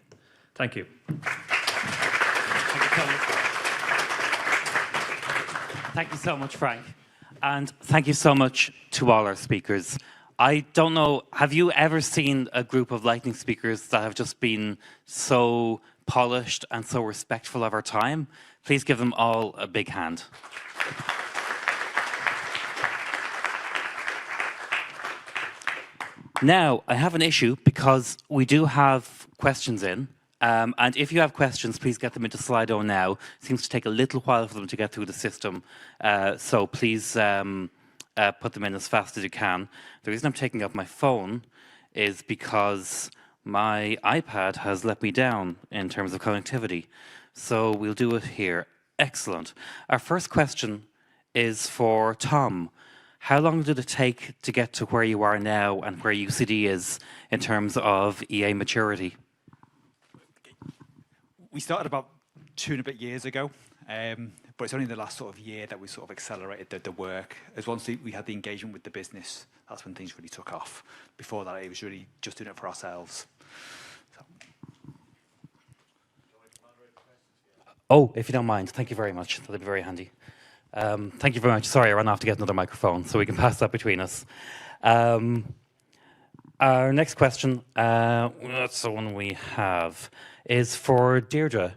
Thank you. Thank you so much, Frank. And thank you so much to all our speakers. I don't know, have you ever seen a group of lightning speakers that have just been so polished and so respectful of our time? Please give them all a big hand. Now, I have an issue because we do have questions in. And if you have questions, please get them into Slido now. It seems to take a little while for them to get through the system. So please put them in as fast as you can. The reason I'm taking up my phone is because my iPad has let me down in terms of connectivity. So we'll do it here. Excellent. Our first question is for Tom. How long did it take to get to where you are now and where UCD is in terms of EA maturity? We started about 2 and a bit years ago, but it's only in the last sort of year that we sort of accelerated the work. As once we had the engagement with the business, that's when things really took off. Before that, it was really just doing it for ourselves. So. Oh, if you don't mind, thank you very much. That'd be very handy. Thank you very much. Sorry, I ran off to get another microphone, so we can pass that between us. Our next question, that's the one we have, is for Deirdre.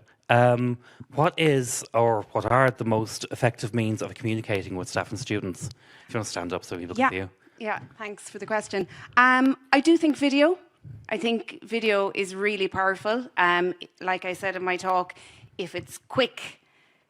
What is, or what are the most effective means of communicating with staff and students? If you want to stand up so people can see you. Yeah, thanks for the question. I do think video. I think video is really powerful. Like I said in my talk, if it's quick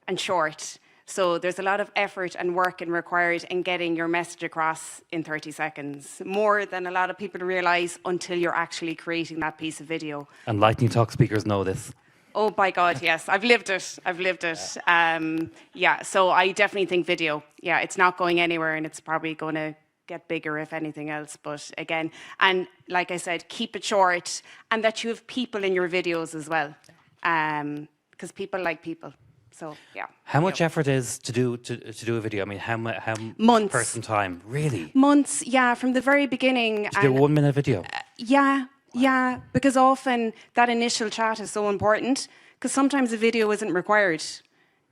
and short, so there's a lot of effort and work required in getting your message across in 30 seconds, more than a lot of people realise until you're actually creating that piece of video. And Lightning Talk speakers know this. Oh, by God, yes. I've lived it. Yeah, so I definitely think video. Yeah, it's not going anywhere, and it's probably going to get bigger if anything else. But again, and like I said, keep it short, and that you have people in your videos as well, because people like people. So yeah. How much effort is to do a video? I mean, how months person time? Really? Months. Yeah, from the very beginning. To do a 1 minute video. Yeah, because often that initial chat is so important, because sometimes a video isn't required.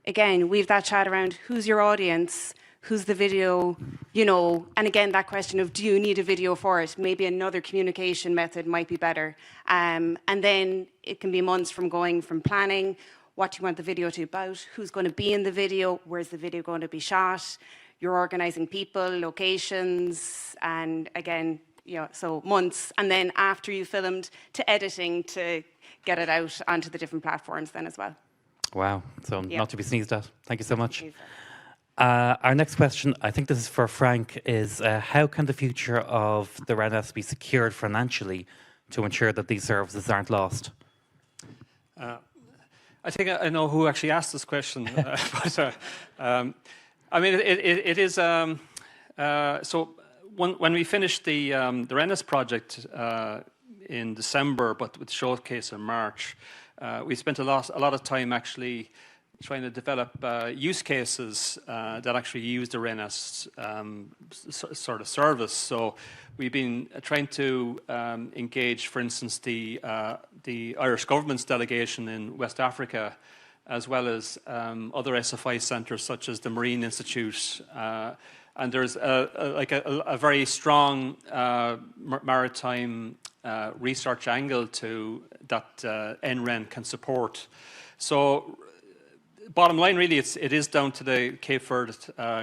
Again, we've that chat around who's your audience, who's the video, you know, and again, that question of do you need a video for it? Maybe another communication method might be better. And then it can be months from going from planning, what do you want the video to be about, who's going to be in the video, where's the video going to be shot, you're organising people, locations, and again, you know, so months, and then after you filmed, to editing, to get it out onto the different platforms then as well. Wow, so Yeah. not to be sneezed at. Thank you so much. Our next question, I think this is for Frank, is how can the future of the RENaaS be secured financially to ensure that these services aren't lost? I think I know who actually asked this question, but I mean, it is, so when we finished the RENaaS project in December, but with showcase in March, we spent a lot of time actually trying to develop use cases that actually use the RENaaS sort of service. So we've been trying to engage, for instance, the Irish government's delegation in West Africa, as well as other SFI centres such as the Marine Institute. And there's a very strong maritime research angle to that NREN can support. So bottom line, really, it is down to the Cape Verde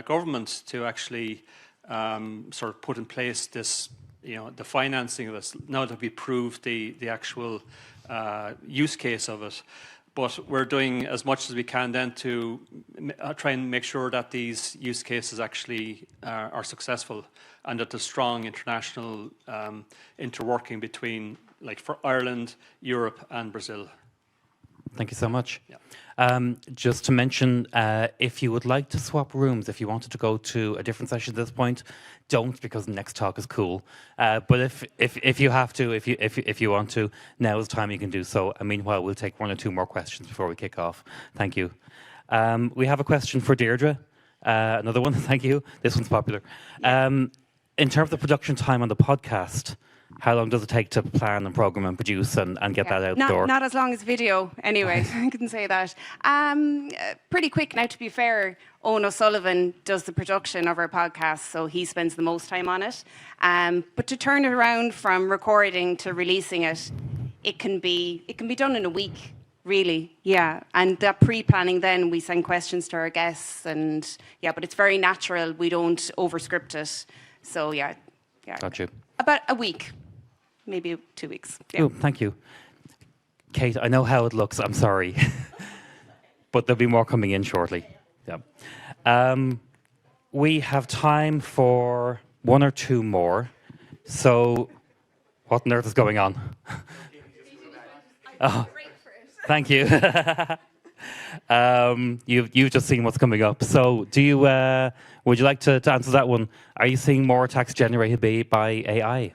government to actually sort of put in place this, you know, the financing of this, now that we proved the actual use case of it. But we're doing as much as we can then to try and make sure that these use cases actually are successful, and that there's strong international interworking between, like, for Ireland, Europe and Brazil. Thank you so much. Yeah. Just to mention, if you would like to swap rooms, if you wanted to go to a different session at this point, don't, because the next talk is cool. But if you have to, if you want to, now is the time you can do so. And meanwhile, we'll take 1 or 2 more questions before we kick off. Thank you. We have a question for Deirdre. Another one. Thank you. This one's popular. In terms of production time on the podcast, how long does it take to plan and program and produce and get that out the door? Not as long as video, anyway. I can say that. Pretty quick. Now, to be fair, Owen O'Sullivan does the production of our podcast, so he spends the most time on it. But to turn it around from recording to releasing it, it can be done in a week, really. Yeah, and that pre-planning, then we send questions to our guests, and yeah, but it's very natural. We don't overscript it, so yeah. Got you. About a week. Maybe 2 weeks. Yeah. Oh, thank you. Kate, I know how it looks. I'm sorry. But there'll be more coming in shortly. Yeah. We have time for 1 or 2 more. So what on earth is going on? Oh, thank you. You've just seen what's coming up. So do you, would you like to answer that one? Are you seeing more attacks generated by AI?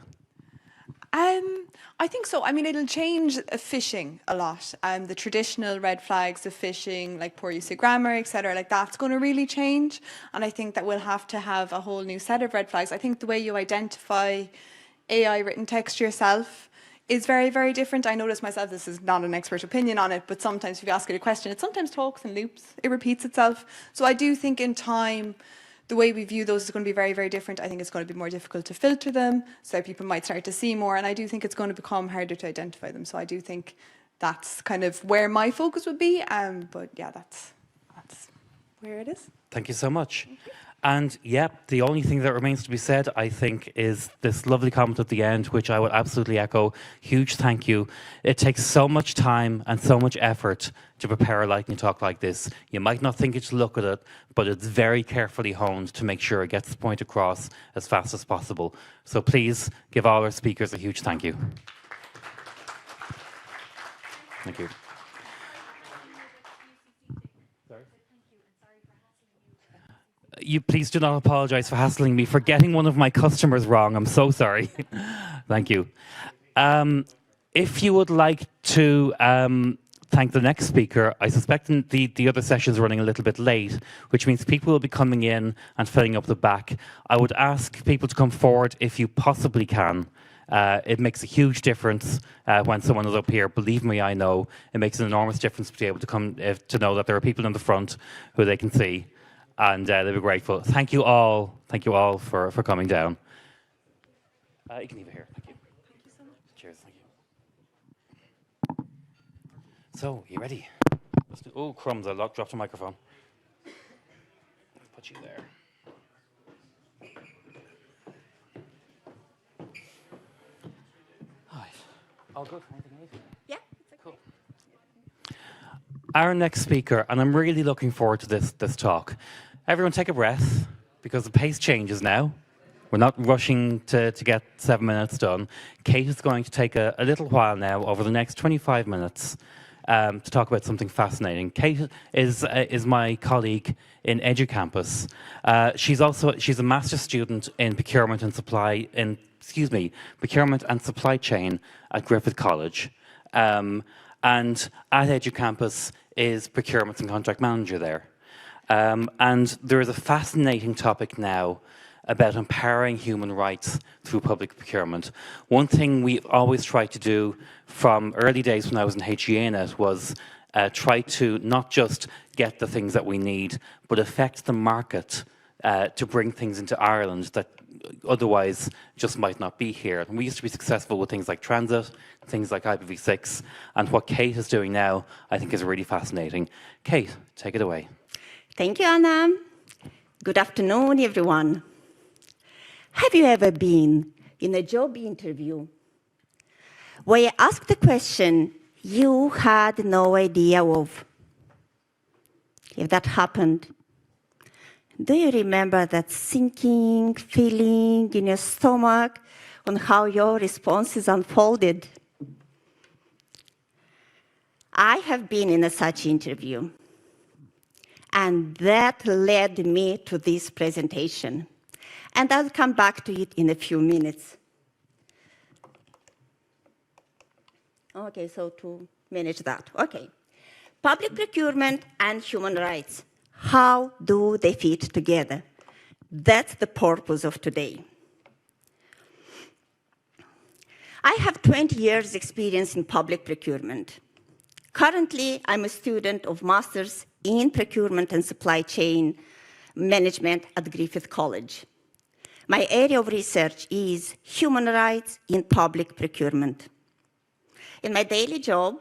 I think so. I mean, it'll change phishing a lot. The traditional red flags of phishing, like poor use of grammar, etc., like that's going to really change. And I think that we'll have to have a whole new set of red flags. I think the way you identify AI written text yourself is very, very different. I notice myself, this is not an expert opinion on it, but sometimes if you ask it a question, it sometimes talks in loops. It repeats itself. So I do think in time, the way we view those is going to be very, very different. I think it's going to be more difficult to filter them, so people might start to see more, and I do think it's going to become harder to identify them. So I do think that's kind of where my focus would be. But yeah, that's where it is. Thank you so much. And yep, the only thing that remains to be said, I think, is this lovely comment at the end, which I would absolutely echo. Huge thank you. It takes so much time and so much effort to prepare a lightning talk like this. You might not think it to look at it, but it's very carefully honed to make sure it gets the point across as fast as possible. So please give all our speakers a huge thank you. Thank you. You please do not apologize for hassling me for getting one of my customers wrong. I'm so sorry. Thank you. If you would like to thank the next speaker, I suspect the other session is running a little bit late, which means people will be coming in and filling up the back. I would ask people to come forward if you possibly can. It makes a huge difference when someone is up here. Believe me, I know. It makes an enormous difference to be able to come to know that there are people in the front who they can see. And they'll be grateful. Thank you all for coming down. You can leave it here. Thank you. Thank you so much. Cheers. Thank you. So, you ready? Oh, crumbs! I dropped the microphone. Put you there. All right. All good. Anything else? Yeah. Cool. Our next speaker, and I'm really looking forward to this talk. Everyone take a breath, because the pace changes now. We're not rushing to get 7 minutes done. Kate is going to take a little while now, over the next 25 minutes, to talk about something fascinating. Kate is my colleague in EduCampus. She's a master's student in procurement and supply chain at Griffith College. And at EduCampus is procurement and contract manager there. And there is a fascinating topic now about empowering human rights through public procurement. One thing we've always tried to do from early days when I was in HEAnet was try to not just get the things that we need, but affect the market to bring things into Ireland that otherwise just might not be here. And we used to be successful with things like transit, things like IPv6, and what Kate is doing now, I think, is really fascinating. Kate, take it away. Thank you, Anna. Good afternoon, everyone. Have you ever been in a job interview where you asked a question you had no idea of? If that happened, do you remember that sinking feeling in your stomach on how your responses unfolded? I have been in a such interview. And that led me to this presentation. And I'll come back to it in a few minutes. Okay, so to manage that. Okay. Public procurement and human rights. How do they fit together? That's the purpose of today. I have 20 years experience in public procurement. Currently, I'm a student of Masters in Procurement and Supply Chain Management at Griffith College. My area of research is human rights in public procurement. In my daily job,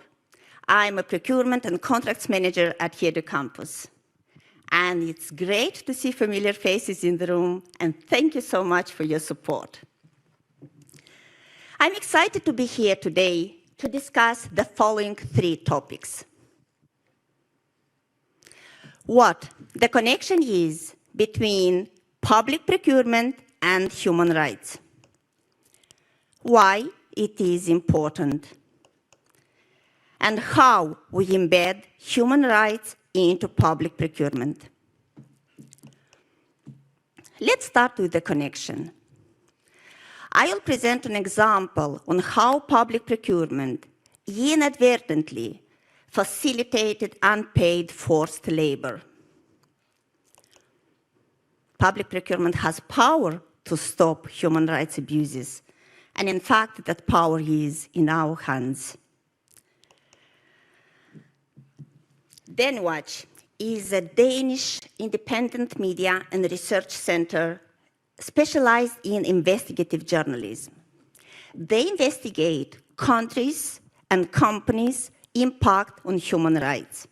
I'm a procurement and contracts manager at EduCampus. And it's great to see familiar faces in the room, and thank you so much for your support. I'm excited to be here today to discuss the following 3 topics. What the connection is between public procurement and human rights. Why it is important. And how we embed human rights into public procurement. Let's start with the connection. I'll present an example on how public procurement inadvertently facilitated unpaid forced labor. Public procurement has power to stop human rights abuses, and in fact, that power is in our hands. Denwatch is a Danish independent media and research center specialized in investigative journalism. They investigate countries and companies' impact on human rights.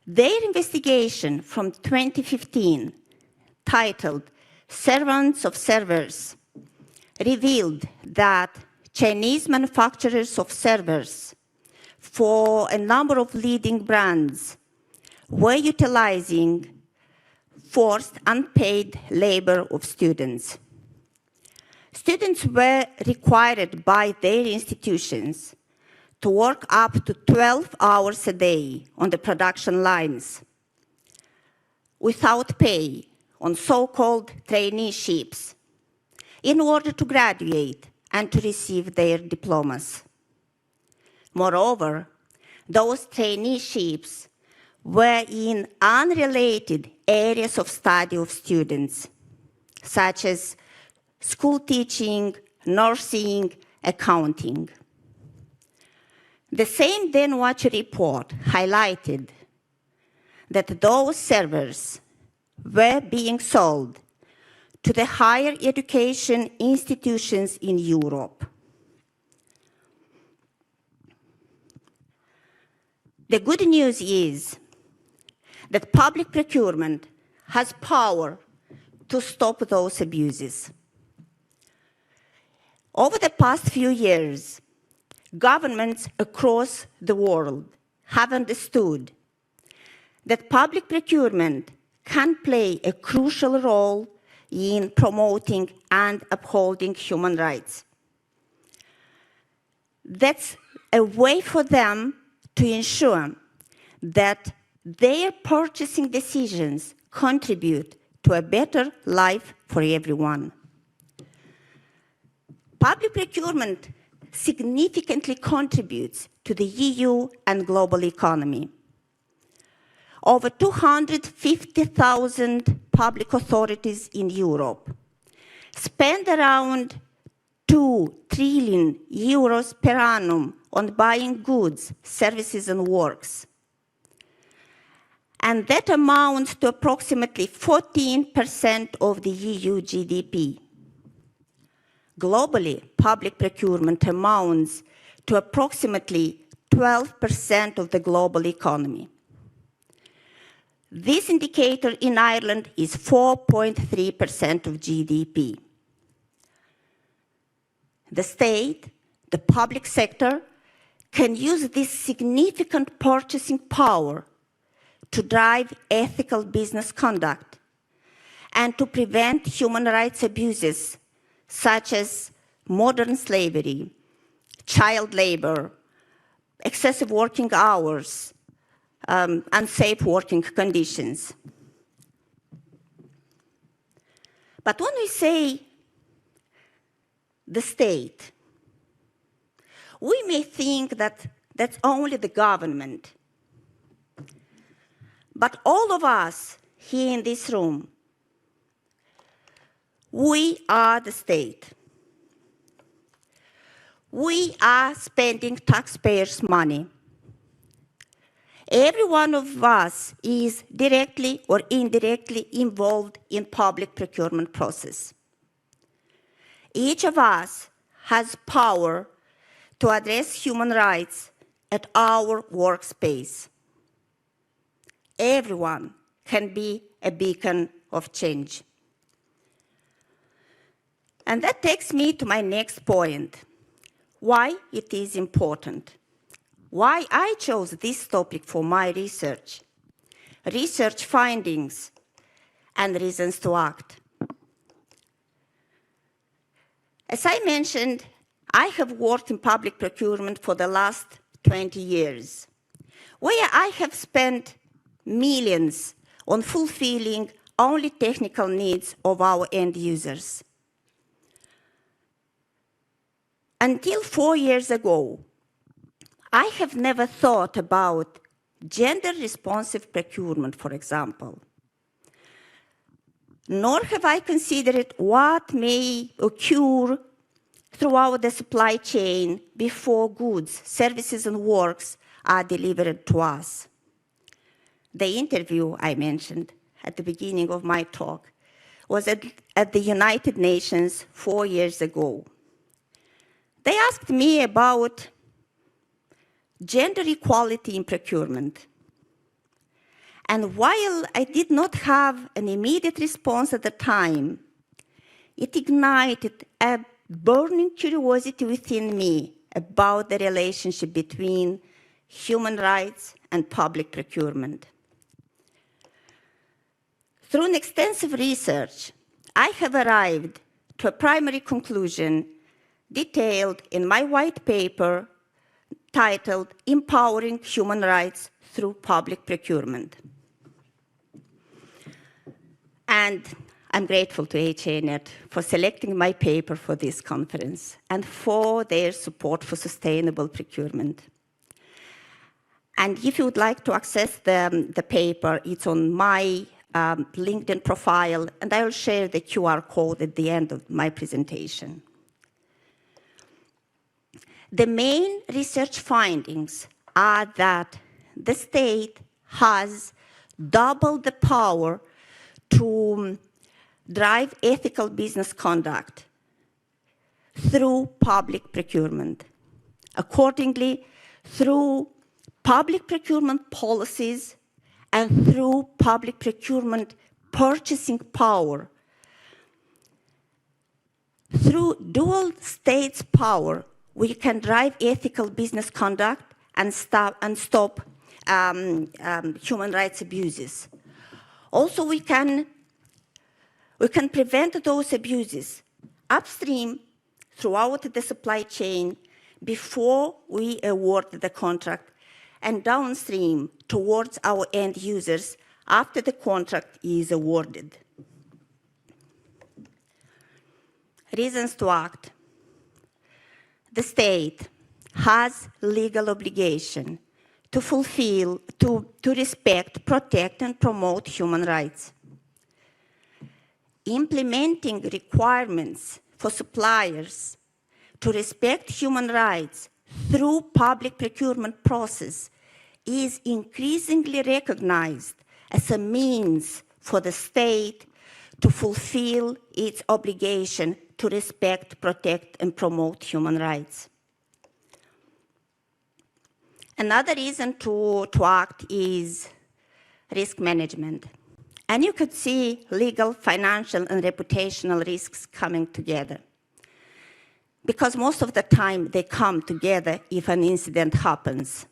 Their investigation from 2015 titled Servants of Servers revealed that Chinese manufacturers of servers for a number of leading brands were utilizing forced unpaid labor of students. Students were required by their institutions to work up to 12 hours a day on the production lines without pay on so-called traineeships in order to graduate and to receive their diplomas. Moreover, those traineeships were in unrelated areas of study of students, such as school teaching, nursing, accounting. The same DenWatch report highlighted that those servers were being sold to the higher education institutions in Europe. The good news is that public procurement has power to stop those abuses. Over the past few years, governments across the world have understood that public procurement can play a crucial role in promoting and upholding human rights. That's a way for them to ensure that their purchasing decisions contribute to a better life for everyone. Public procurement significantly contributes to the EU and global economy. Over 250,000 public authorities in Europe spend around 2 trillion euros per annum on buying goods, services, and works. And that amounts to approximately 14% of the EU GDP. Globally, public procurement amounts to approximately 12% of the global economy. This indicator in Ireland is 4.3% of GDP. The state, the public sector, can use this significant purchasing power to drive ethical business conduct and to prevent human rights abuses such as modern slavery, child labor, excessive working hours, unsafe working conditions. But when we say the state, we may think that that's only the government. But all of us here in this room, we are the state. We are spending taxpayers' money. Every one of us is directly or indirectly involved in public procurement process. Each of us has power to address human rights at our workspace. Everyone can be a beacon of change. And that takes me to my next point, why it is important. Why I chose this topic for my research findings, and reasons to act. As I mentioned, I have worked in public procurement for the last 20 years, where I have spent millions on fulfilling only technical needs of our end users. Until 4 years ago, I have never thought about gender-responsive procurement, for example. Nor have I considered what may occur throughout the supply chain before goods, services, and works are delivered to us. The interview I mentioned at the beginning of my talk was at the United Nations 4 years ago. They asked me about gender equality in procurement. And while I did not have an immediate response at the time, it ignited a burning curiosity within me about the relationship between human rights and public procurement. Through an extensive research, I have arrived to a primary conclusion detailed in my white paper titled Empowering Human Rights Through Public Procurement. And I'm grateful to HEAnet for selecting my paper for this conference and for their support for sustainable procurement. And if you would like to access the paper, it's on my LinkedIn profile, and I will share the QR code at the end of my presentation. The main research findings are that the state has double the power to drive ethical business conduct through public procurement. Accordingly, through public procurement policies and through public procurement purchasing power, through dual states' power, we can drive ethical business conduct and stop human rights abuses. Also, we can prevent those abuses upstream throughout the supply chain before we award the contract, and downstream towards our end users after the contract is awarded. Reasons to act. The state has legal obligation to fulfill, to respect, protect, and promote human rights. Implementing requirements for suppliers to respect human rights through public procurement process is increasingly recognized as a means for the state to fulfill its obligation to respect, protect, and promote human rights. Another reason to act is risk management. And you could see legal, financial, and reputational risks coming together. Because most of the time they come together if an incident happens.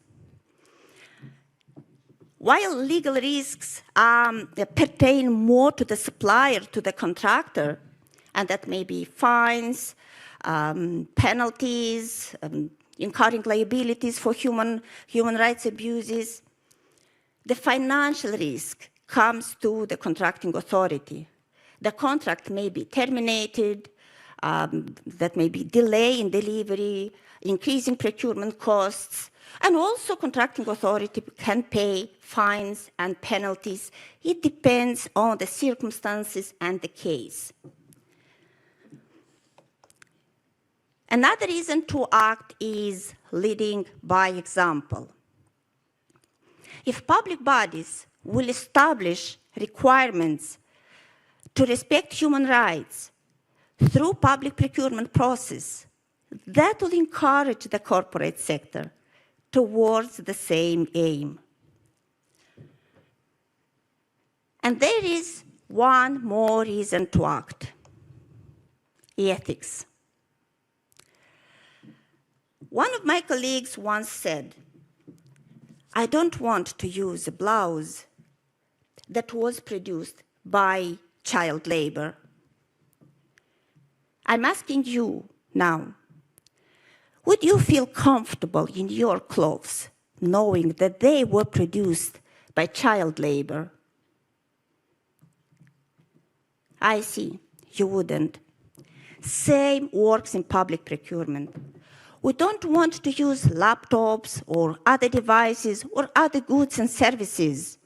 While legal risks pertain more to the supplier, to the contractor, and that may be fines, penalties, incurring liabilities for human rights abuses, the financial risk comes to the contracting authority. The contract may be terminated, that may be delay in delivery, increasing procurement costs, and also contracting authority can pay fines and penalties. It depends on the circumstances and the case. Another reason to act is leading by example. If public bodies will establish requirements to respect human rights through public procurement process, that will encourage the corporate sector towards the same aim. And there is one more reason to act: ethics. One of my colleagues once said, "I don't want to use a blouse that was produced by child labor." I'm asking you now, would you feel comfortable in your clothes knowing that they were produced by child labor? I see, you wouldn't. Same works in public procurement. We don't want to use laptops or other devices or other goods and services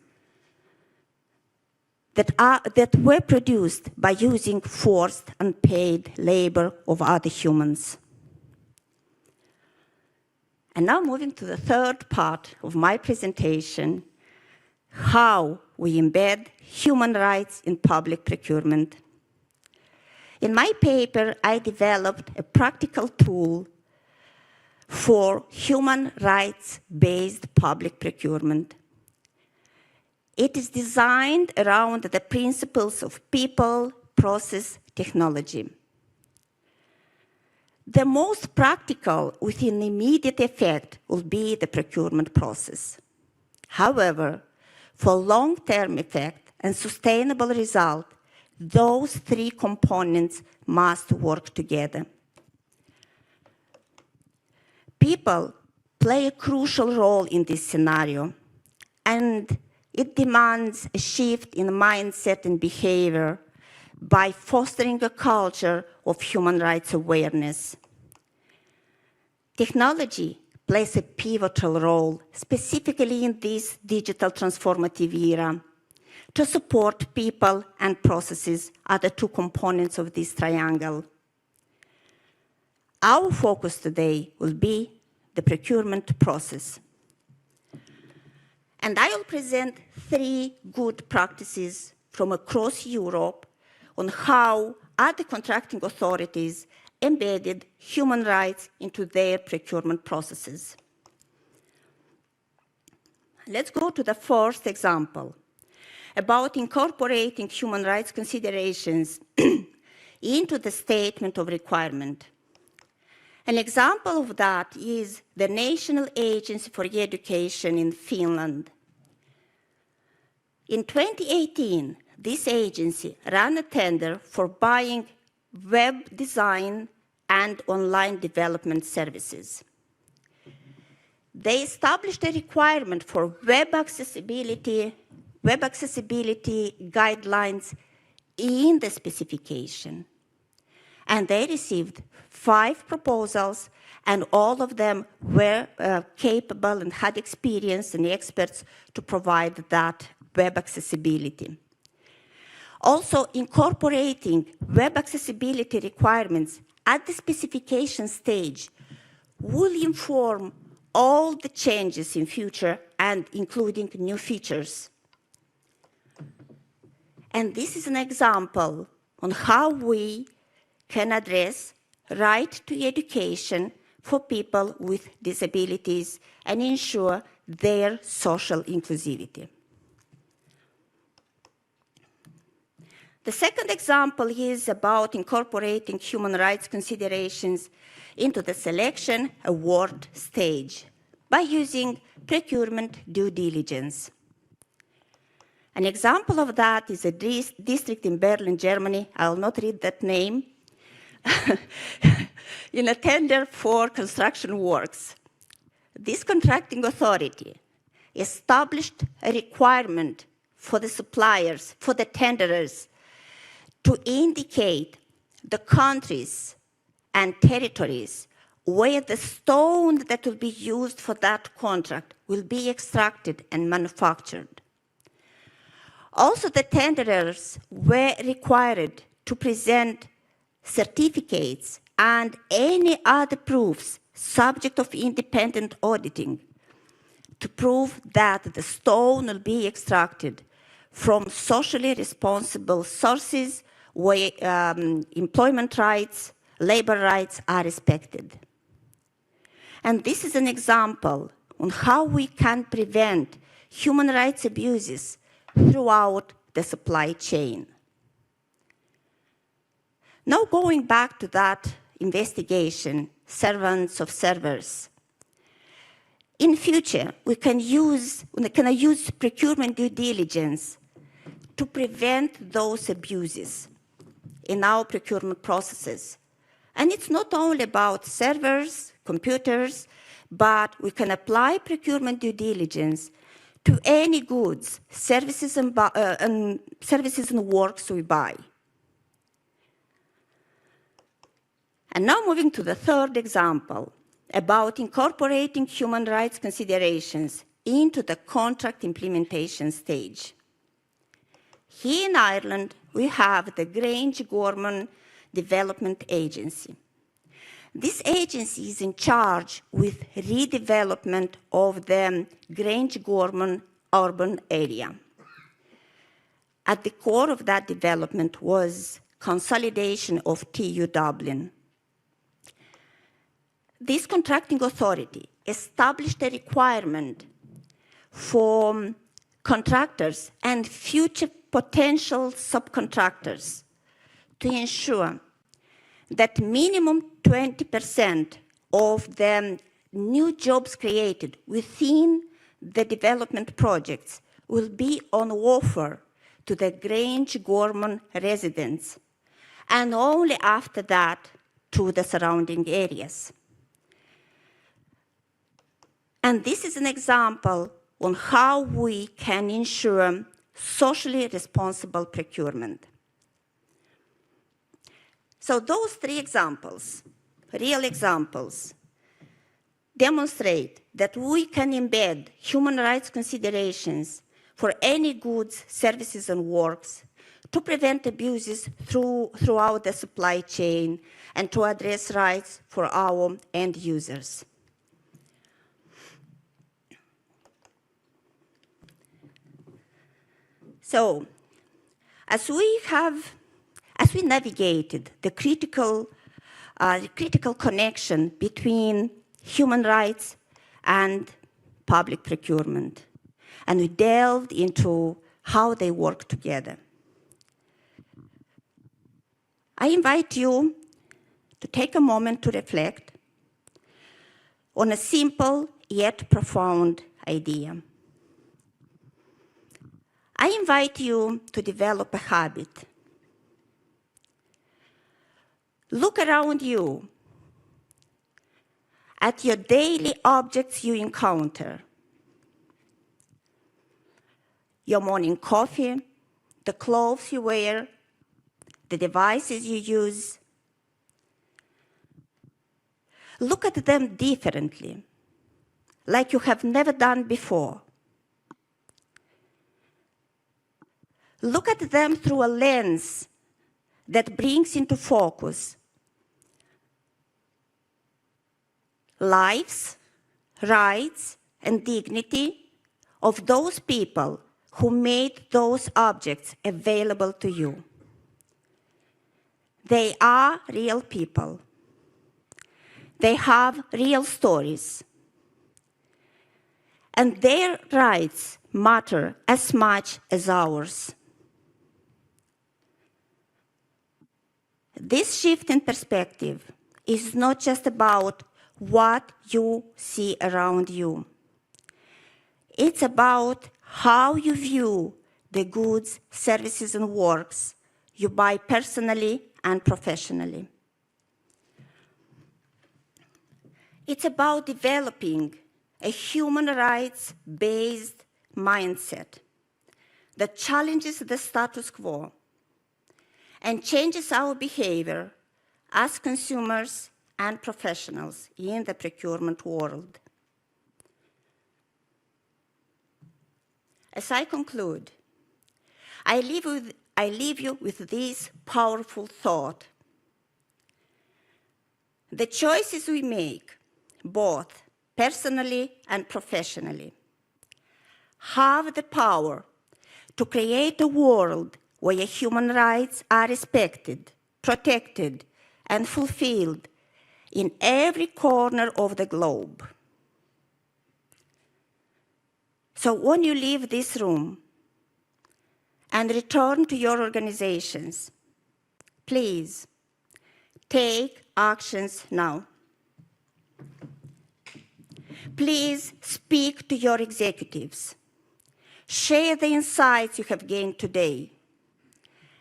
that were produced by using forced and paid labor of other humans. And now moving to the third part of my presentation, how we embed human rights in public procurement. In my paper, I developed a practical tool for human rights-based public procurement. It is designed around the principles of people, process, technology. The most practical with an immediate effect will be the procurement process. However, for long-term effect and sustainable result, those three components must work together. People play a crucial role in this scenario, and it demands a shift in mindset and behavior by fostering a culture of human rights awareness. Technology plays a pivotal role, specifically in this digital transformative era, to support people and processes are the two components of this triangle. Our focus today will be the procurement process. And I will present 3 good practices from across Europe on how other contracting authorities embedded human rights into their procurement processes. Let's go to the first example about incorporating human rights considerations into the statement of requirement. An example of that is the National Agency for Education in Finland. In 2018, this agency ran a tender for buying web design and online development services. They established a requirement for web accessibility guidelines in the specification. And they received 5 proposals, and all of them were capable and had experience and experts to provide that web accessibility. Also, incorporating web accessibility requirements at the specification stage will inform all the changes in future and including new features. And this is an example on how we can address right to education for people with disabilities and ensure their social inclusivity. The second example is about incorporating human rights considerations into the selection award stage by using procurement due diligence. An example of that is a district in Berlin, Germany. I will not read that name. In a tender for construction works, this contracting authority established a requirement for the suppliers, for the tenderers, to indicate the countries and territories where the stone that will be used for that contract will be extracted and manufactured. Also, the tenderers were required to present certificates and any other proofs subject of independent auditing to prove that the stone will be extracted from socially responsible sources where employment rights, labor rights are respected. And this is an example on how we can prevent human rights abuses throughout the supply chain. Now going back to that investigation, servants of servers. In future, we can use procurement due diligence to prevent those abuses in our procurement processes. And it's not only about servers, computers, but we can apply procurement due diligence to any goods, services, and works we buy. And now moving to the third example about incorporating human rights considerations into the contract implementation stage. Here in Ireland, we have the Grange Gorman Development Agency. This agency is in charge with redevelopment of the Grange Gorman urban area. At the core of that development was consolidation of TU Dublin. This contracting authority established a requirement for contractors, and future potential subcontractors to ensure that minimum 20% of the new jobs created within the development projects will be on offer to the Grange Gorman residents, and only after that to the surrounding areas. And this is an example on how we can ensure socially responsible procurement. So those three examples, real examples, demonstrate that we can embed human rights considerations for any goods, services, and works to prevent abuses throughout the supply chain and to address rights for our end users. So, as we navigated the critical connection between human rights and public procurement, and we delved into how they work together, I invite you to take a moment to reflect on a simple yet profound idea. I invite you to develop a habit. Look around you at your daily objects you encounter. Your morning coffee, the clothes you wear, the devices you use. Look at them differently, like you have never done before. Look at them through a lens that brings into focus lives, rights, and dignity of those people who made those objects available to you. They are real people. They have real stories. And their rights matter as much as ours. This shift in perspective is not just about what you see around you. It's about how you view the goods, services, and works you buy personally and professionally. It's about developing a human rights-based mindset that challenges the status quo and changes our behavior as consumers and professionals in the procurement world. As I conclude, I leave you with this powerful thought. The choices we make, both personally and professionally, have the power to create a world where human rights are respected, protected, and fulfilled in every corner of the globe. So when you leave this room and return to your organizations, please take actions now. Please speak to your executives. Share the insights you have gained today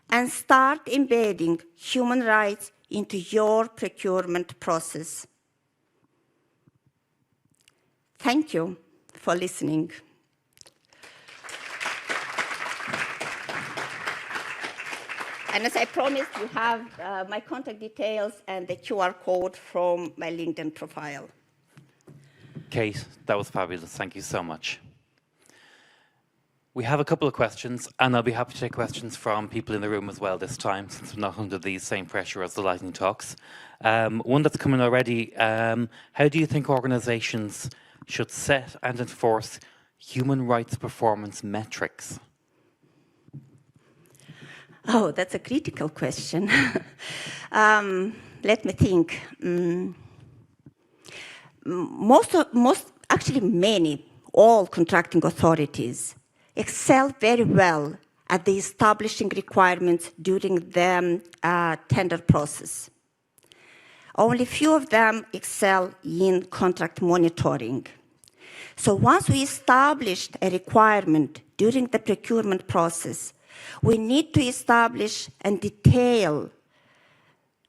and start embedding human rights into your procurement process. Thank you for listening. And as I promised, you have my contact details and the QR code from my LinkedIn profile. Kate, that was fabulous. Thank you so much. We have a couple of questions, and I'll be happy to take questions from people in the room as well this time, since we're not under the same pressure as the lightning talks. One that's coming already, how do you think organizations should set and enforce human rights performance metrics? Oh, that's a critical question. Let me think. Actually many, all contracting authorities excel very well at the establishing requirements during the tender process. Only few of them excel in contract monitoring. So once we established a requirement during the procurement process, we need to establish and detail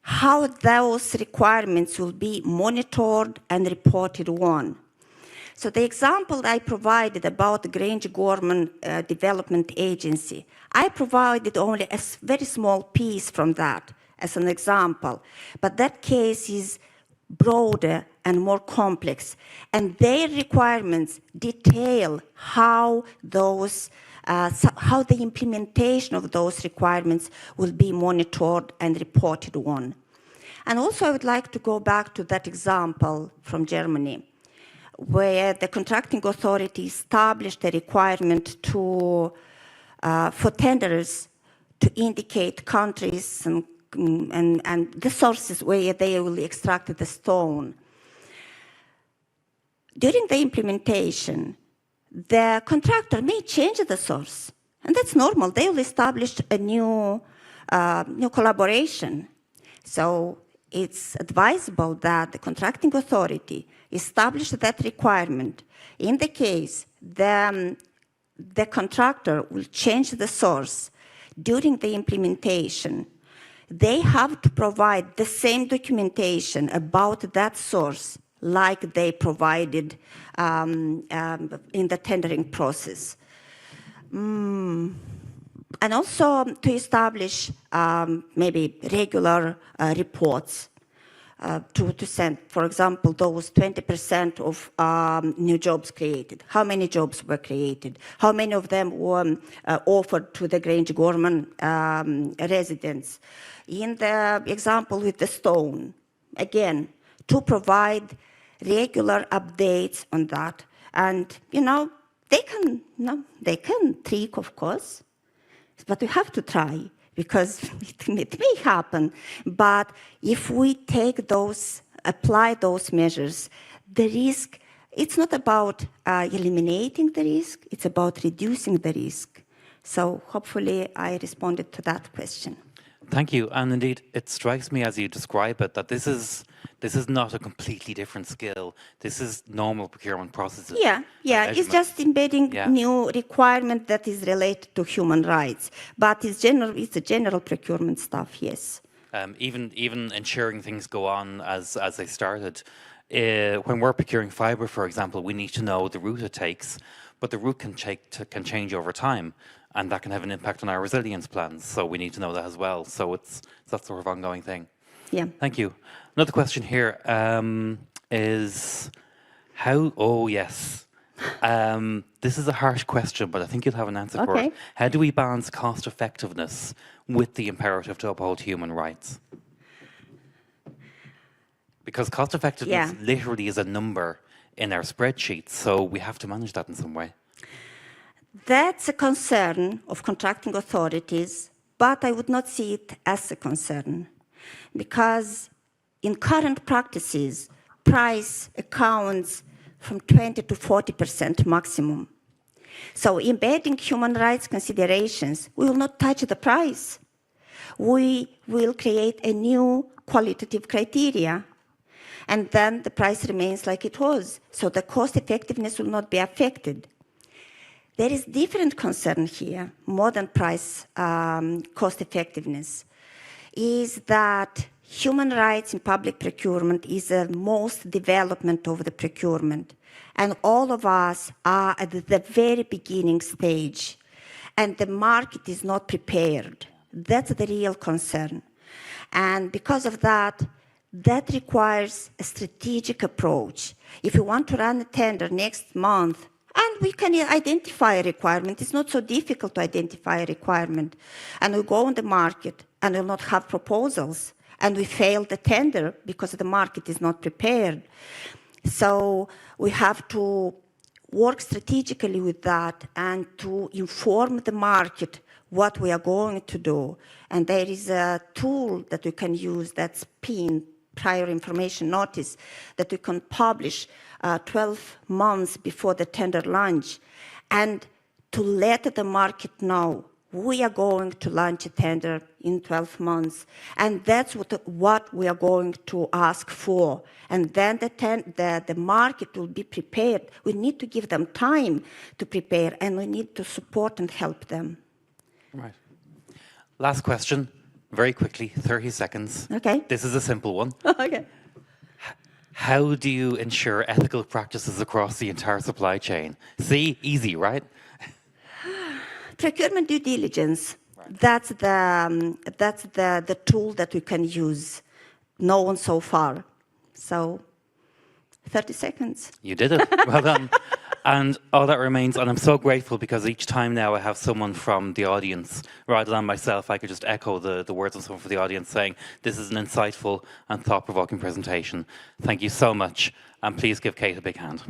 how those requirements will be monitored and reported on. So the example I provided about the Grange Gorman Development Agency, I provided only a very small piece from that as an example, but that case is broader and more complex, and their requirements detail how those how the implementation of those requirements will be monitored and reported on. And also I would like to go back to that example from Germany, where the contracting authority established a requirement to, for tenders to indicate countries and the sources where they will extract the stone. During the implementation, the contractor may change the source, and that's normal. They will establish a new collaboration. So it's advisable that the contracting authority establish that requirement. In the case the contractor will change the source during the implementation, they have to provide the same documentation about that source like they provided in the tendering process. And also to establish maybe regular reports to send, for example, those 20% of new jobs created. How many jobs were created? How many of them were offered to the Grange Gorman residents? In the example with the stone, again, to provide regular updates on that. And, you know, they can trick, of course, but we have to try, because it may happen. But if we take those, apply those measures, the risk, it's not about eliminating the risk, it's about reducing the risk. So hopefully I responded to that question. Thank you. And indeed, it strikes me as you describe it that this is not a completely different skill. This is normal procurement processes. Yeah. It's just embedding new requirement that is related to human rights. But it's a general procurement stuff, yes. Even ensuring things go on as they started. When we're procuring fibre, for example, we need to know the route it takes, but the route can change over time. And that can have an impact on our resilience plans. So we need to know that as well. So it's that sort of ongoing thing. Yeah. Thank you. Another question here is how, oh yes. This is a harsh question, but I think you'll have an answer for it. How do we balance cost effectiveness with the imperative to uphold human rights? Because cost effectiveness literally is a number in our spreadsheets. So we have to manage that in some way. That's a concern of contracting authorities, but I would not see it as a concern, because in current practices, price accounts from 20 to 40% maximum. So embedding human rights considerations, we will not touch the price. We will create a new qualitative criteria, and then the price remains like it was. So the cost effectiveness will not be affected. There is different concern here, more than price cost effectiveness, is that human rights in public procurement is the most development of the procurement. And all of us are at the very beginning stage, and the market is not prepared. That's the real concern. And because of that, that requires a strategic approach. If you want to run a tender next month, and we can identify a requirement. It's not so difficult to identify a requirement. And we go on the market and we'll not have proposals. And we fail the tender because the market is not prepared. So we have to work strategically with that and to inform the market what we are going to do. And there is a tool that we can use that's PIN, prior information notice, that we can publish 12 months before the tender launch, and to let the market know we are going to launch a tender in 12 months, and that's what we are going to ask for. And then the market will be prepared. We need to give them time to prepare, and we need to support and help them. Right. Last question, very quickly, 30 seconds. Okay. This is a simple one. Okay. How do you ensure ethical practices across the entire supply chain? See, easy, right? Procurement due diligence. That's the tool that we can use. No one so far. So, 30 seconds. You did it. Well done. And all that remains, and I'm so grateful because each time now I have someone from the audience, rather than myself, I could just echo the words of someone from the audience saying, this is an insightful and thought-provoking presentation. Thank you so much, and please give Kate a big hand.